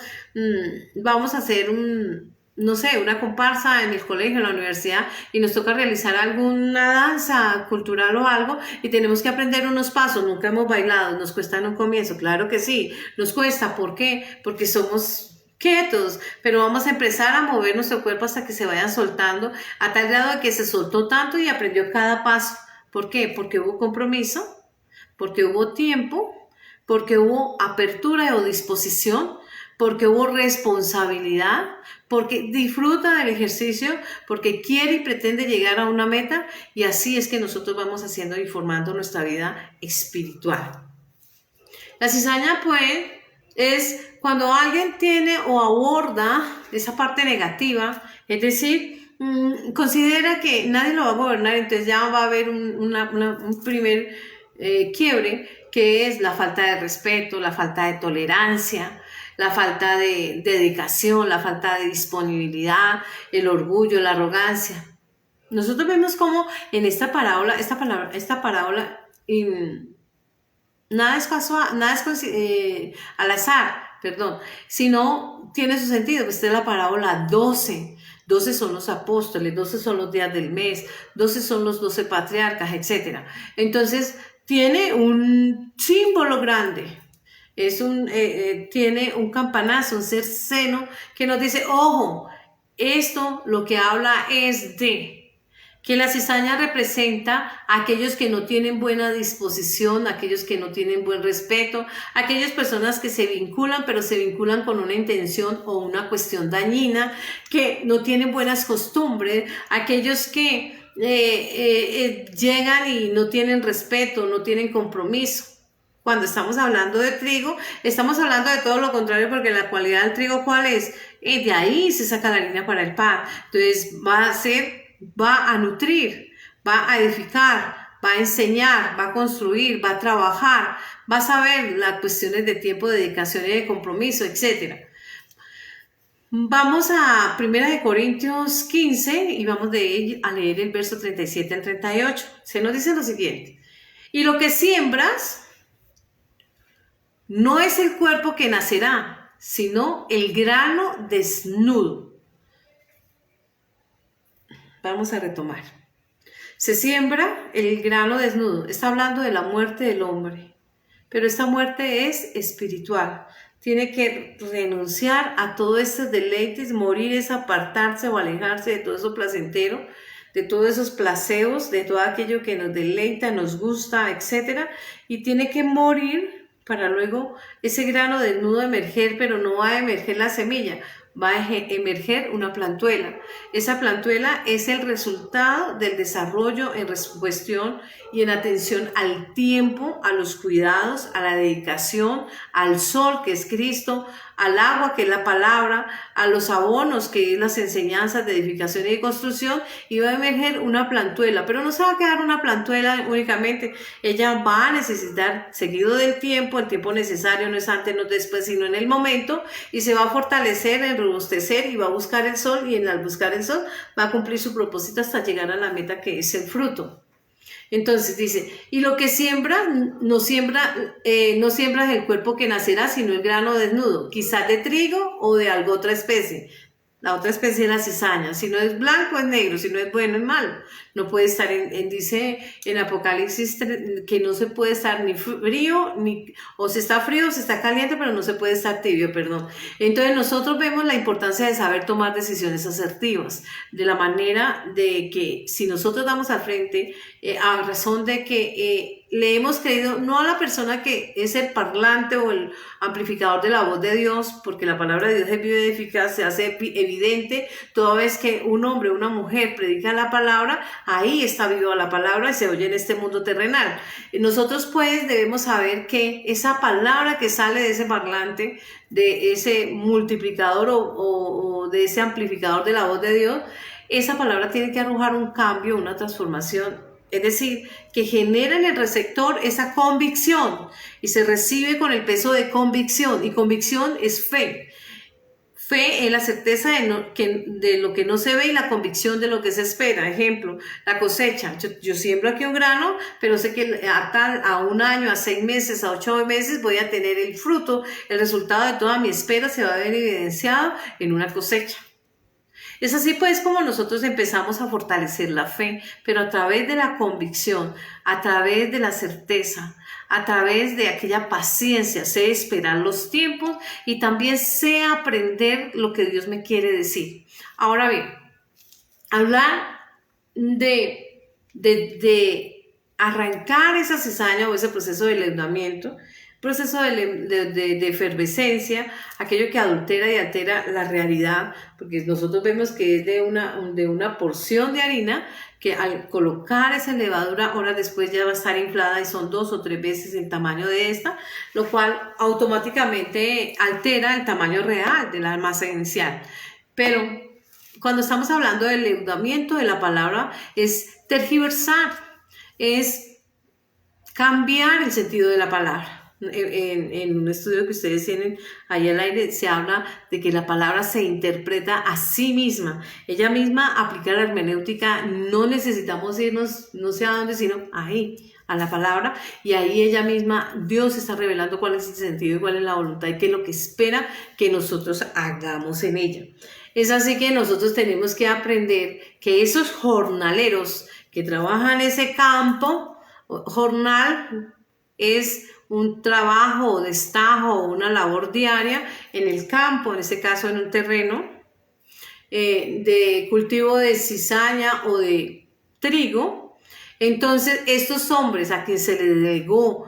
vamos a hacer no sé, una comparsa en el colegio, en la universidad, y nos toca realizar alguna danza cultural o algo, y tenemos que aprender unos pasos, nunca hemos bailado, nos cuesta en un comienzo, claro que sí, nos cuesta. ¿Por qué? Porque somos quietos, pero vamos a empezar a mover nuestro cuerpo hasta que se vayan soltando, a tal grado de que se soltó tanto y aprendió cada paso. ¿Por qué? Porque hubo compromiso, porque hubo tiempo, porque hubo apertura o disposición, porque hubo responsabilidad, porque disfruta del ejercicio, porque quiere y pretende llegar a una meta, y así es que nosotros vamos haciendo y formando nuestra vida espiritual. La cizaña, pues, es cuando alguien tiene o aborda esa parte negativa, es decir, considera que nadie lo va a gobernar, entonces ya va a haber un primer quiebre, que es la falta de respeto, la falta de tolerancia, la falta de dedicación, la falta de disponibilidad, el orgullo, la arrogancia. Nosotros vemos cómo en esta parábola, nada es casual, nada es al azar, perdón, sino tiene su sentido. Esta es la parábola 12. 12 son los apóstoles, 12 son los días del mes, 12 son los 12 patriarcas, etc. Entonces, tiene un símbolo grande. Tiene un campanazo, un cerceno que nos dice, ojo, esto lo que habla es de que la cizaña representa a aquellos que no tienen buena disposición, aquellos que no tienen buen respeto, aquellas personas que se vinculan, pero se vinculan con una intención o una cuestión dañina, que no tienen buenas costumbres, aquellos que llegan y no tienen respeto, no tienen compromiso. Cuando estamos hablando de trigo, estamos hablando de todo lo contrario, porque la cualidad del trigo, ¿cuál es? De ahí se saca la harina para el pan. Entonces va a nutrir, va a edificar, va a enseñar, va a construir, va a trabajar, va a saber las cuestiones de tiempo, de dedicación y de compromiso, etc. Vamos a 1 Corintios 15 y vamos a leer el verso 37 al 38. Se nos dice lo siguiente: y lo que siembras no es el cuerpo que nacerá, sino el grano desnudo. Vamos a retomar. Se siembra el grano desnudo. Está hablando de la muerte del hombre, pero esta muerte es espiritual. Tiene que renunciar a todos estos deleites, morir es apartarse o alejarse de todo eso placentero, de todos esos placeos, de todo aquello que nos deleita, nos gusta, etc. Y tiene que morir para luego ese grano desnudo emerger, pero no va a emerger la semilla, va a emerger una plantuela. Esa plantuela es el resultado del desarrollo en cuestión y en atención al tiempo, a los cuidados, a la dedicación, al sol que es Cristo, al agua que es la palabra, a los abonos que es las enseñanzas de edificación y de construcción, y va a emerger una plantuela. Pero no se va a quedar una plantuela únicamente, ella va a necesitar, seguido del tiempo, el tiempo necesario, no es antes, no es después, sino en el momento, y se va a fortalecer, robustecer, y va a buscar el sol, y al buscar el sol va a cumplir su propósito hasta llegar a la meta, que es el fruto. Entonces dice, y lo que siembra, no siembras el cuerpo que nacerá, sino el grano desnudo, quizás de trigo o de alguna otra especie. La otra especie es la cizaña. Si no es blanco, es negro. Si no es bueno, es malo. No puede estar, dice en Apocalipsis que no se puede estar ni frío, o se está frío o se está caliente, pero no se puede estar tibio, perdón. Entonces nosotros vemos la importancia de saber tomar decisiones asertivas, de la manera de que si nosotros damos al frente, a razón de que le hemos creído no a la persona que es el parlante o el amplificador de la voz de Dios, porque la palabra de Dios es viva y eficaz, se hace evidente toda vez que un hombre o una mujer predica la palabra, ahí está viva la palabra y se oye en este mundo terrenal. Nosotros pues debemos saber que esa palabra que sale de ese parlante, de ese multiplicador o de ese amplificador de la voz de Dios, esa palabra tiene que arrojar un cambio, una transformación. Es decir, que genera en el receptor esa convicción y se recibe con el peso de convicción. Y convicción es fe. Fe es la certeza de lo que no se ve y la convicción de lo que se espera. Ejemplo, la cosecha. Yo siembro aquí un grano, pero sé que a un año, a 6 meses, a 8 meses voy a tener el fruto. El resultado de toda mi espera se va a ver evidenciado en una cosecha. Es así pues como nosotros empezamos a fortalecer la fe, pero a través de la convicción, a través de la certeza, a través de aquella paciencia, sé esperar los tiempos y también sé aprender lo que Dios me quiere decir. Ahora bien, hablar de arrancar esa cizaña o ese proceso de leudamiento, proceso de efervescencia, aquello que adultera y altera la realidad, porque nosotros vemos que es de una porción de harina que al colocar esa levadura, horas después ya va a estar inflada y son 2 o 3 veces el tamaño de esta, lo cual automáticamente altera el tamaño real de la masa inicial. Pero cuando estamos hablando del leudamiento de la palabra, es tergiversar, es cambiar el sentido de la palabra. En un estudio que ustedes tienen ahí al aire se habla de que la palabra se interpreta a sí misma. Ella misma aplica la hermenéutica, no necesitamos irnos no sé a dónde, sino ahí, a la palabra, y ahí ella misma, Dios está revelando cuál es el sentido y cuál es la voluntad y qué es lo que espera que nosotros hagamos en ella. Es así que nosotros tenemos que aprender que esos jornaleros que trabajan ese campo, jornal es un trabajo o destajo o una labor diaria en el campo, en este caso en un terreno de cultivo de cizaña o de trigo. Entonces estos hombres a quien se les delegó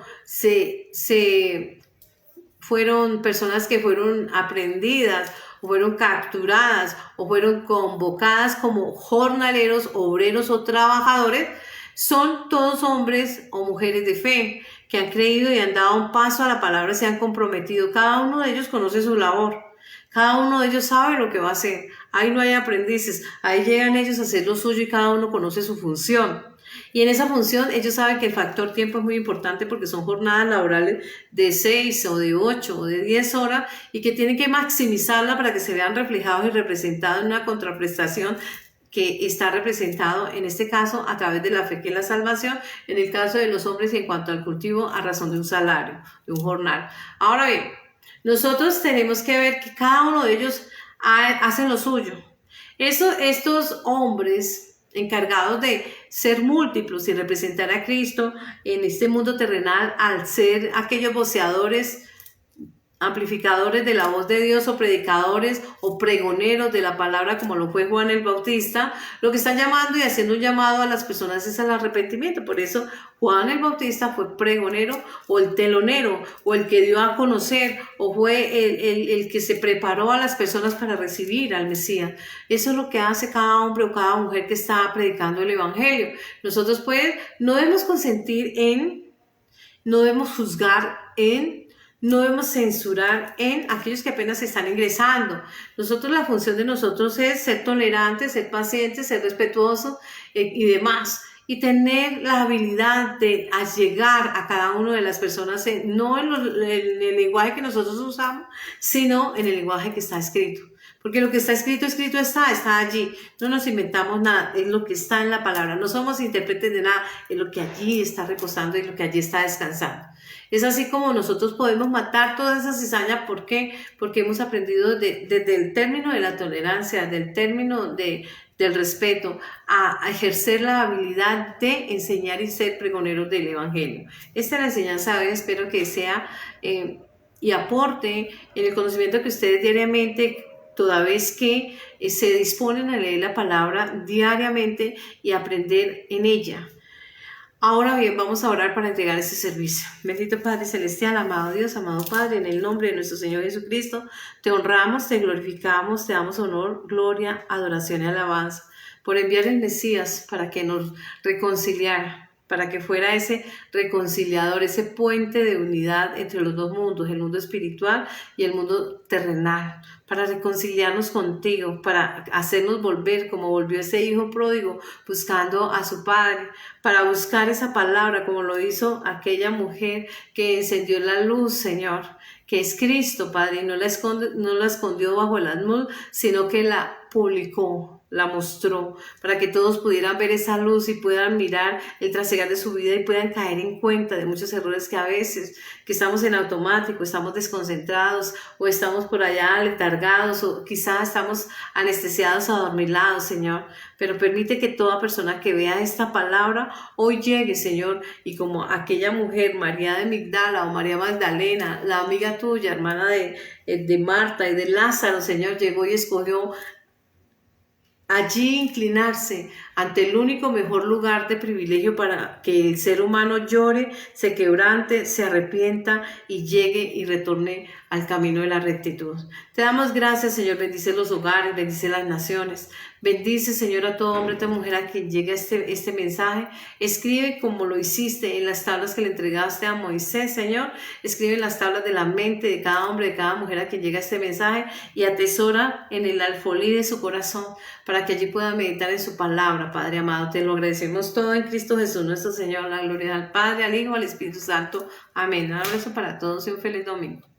fueron personas que fueron aprendidas o fueron capturadas o fueron convocadas como jornaleros, obreros o trabajadores. Son todos hombres o mujeres de fe que han creído y han dado un paso a la palabra, se han comprometido. Cada uno de ellos conoce su labor. Cada uno de ellos sabe lo que va a hacer. Ahí no hay aprendices. Ahí llegan ellos a hacer lo suyo y cada uno conoce su función. Y en esa función ellos saben que el factor tiempo es muy importante porque son jornadas laborales de 6 o de 8 o de 10 horas y que tienen que maximizarla para que se vean reflejados y representados en una contraprestación que está representado en este caso a través de la fe que es la salvación, en el caso de los hombres y en cuanto al cultivo a razón de un salario, de un jornal. Ahora bien, nosotros tenemos que ver que cada uno de ellos hacen lo suyo. Estos hombres encargados de ser múltiplos y representar a Cristo en este mundo terrenal al ser aquellos voceadores, amplificadores de la voz de Dios o predicadores o pregoneros de la palabra como lo fue Juan el Bautista, lo que están llamando y haciendo un llamado a las personas es al arrepentimiento. Por eso Juan el Bautista fue pregonero o el telonero o el que dio a conocer o fue el que se preparó a las personas para recibir al Mesías. Eso es lo que hace cada hombre o cada mujer que está predicando el Evangelio. Nosotros pues no debemos consentir no debemos juzgar no debemos censurar en aquellos que apenas están ingresando. Nosotros, la función de nosotros es ser tolerantes, ser pacientes, ser respetuosos y demás. Y tener la habilidad de llegar a cada una de las personas, no en el lenguaje que nosotros usamos, sino en el lenguaje que está escrito. Porque lo que está escrito está allí. No nos inventamos nada, es lo que está en la palabra. No somos intérpretes de nada, es lo que allí está reposando y lo que allí está descansando. Es así como nosotros podemos matar toda esa cizaña. ¿Por qué? Porque hemos aprendido desde el término de la tolerancia, del término del respeto, a ejercer la habilidad de enseñar y ser pregoneros del Evangelio. Esta es la enseñanza de hoy, espero que sea y aporte en el conocimiento que ustedes diariamente, toda vez que se disponen a leer la palabra diariamente y aprender en ella. Ahora bien, vamos a orar para entregar ese servicio. Bendito Padre Celestial, amado Dios, amado Padre, en el nombre de nuestro Señor Jesucristo, te honramos, te glorificamos, te damos honor, gloria, adoración y alabanza por enviar el Mesías para que nos reconciliara, para que fuera ese reconciliador, ese puente de unidad entre los dos mundos, el mundo espiritual y el mundo terrenal, para reconciliarnos contigo, para hacernos volver como volvió ese hijo pródigo buscando a su padre, para buscar esa palabra como lo hizo aquella mujer que encendió la luz, Señor, que es Cristo, Padre, y no la escondió bajo el almud, sino que la publicó, la mostró, para que todos pudieran ver esa luz y puedan mirar el trasegar de su vida y puedan caer en cuenta de muchos errores que a veces, que estamos en automático, estamos desconcentrados o estamos por allá letargados o quizás estamos anestesiados o adormilados, Señor. Pero permite que toda persona que vea esta palabra hoy llegue, Señor, y como aquella mujer, María de Migdala o María Magdalena, la amiga tuya, hermana de Marta y de Lázaro, Señor, llegó y escogió allí inclinarse ante el único mejor lugar de privilegio para que el ser humano llore, se quebrante, se arrepienta y llegue y retorne al camino de la rectitud. Te damos gracias, Señor. Bendice los hogares, bendice las naciones. Bendice, Señor, a todo hombre, a toda mujer a quien llegue este mensaje. Escribe como lo hiciste en las tablas que le entregaste a Moisés, Señor. Escribe en las tablas de la mente de cada hombre, de cada mujer a quien llega este mensaje y atesora en el alfolí de su corazón para que allí pueda meditar en su palabra, Padre amado. Te lo agradecemos todo en Cristo Jesús, nuestro Señor. La gloria al Padre, al Hijo, al Espíritu Santo. Amén. Un abrazo para todos y un feliz domingo.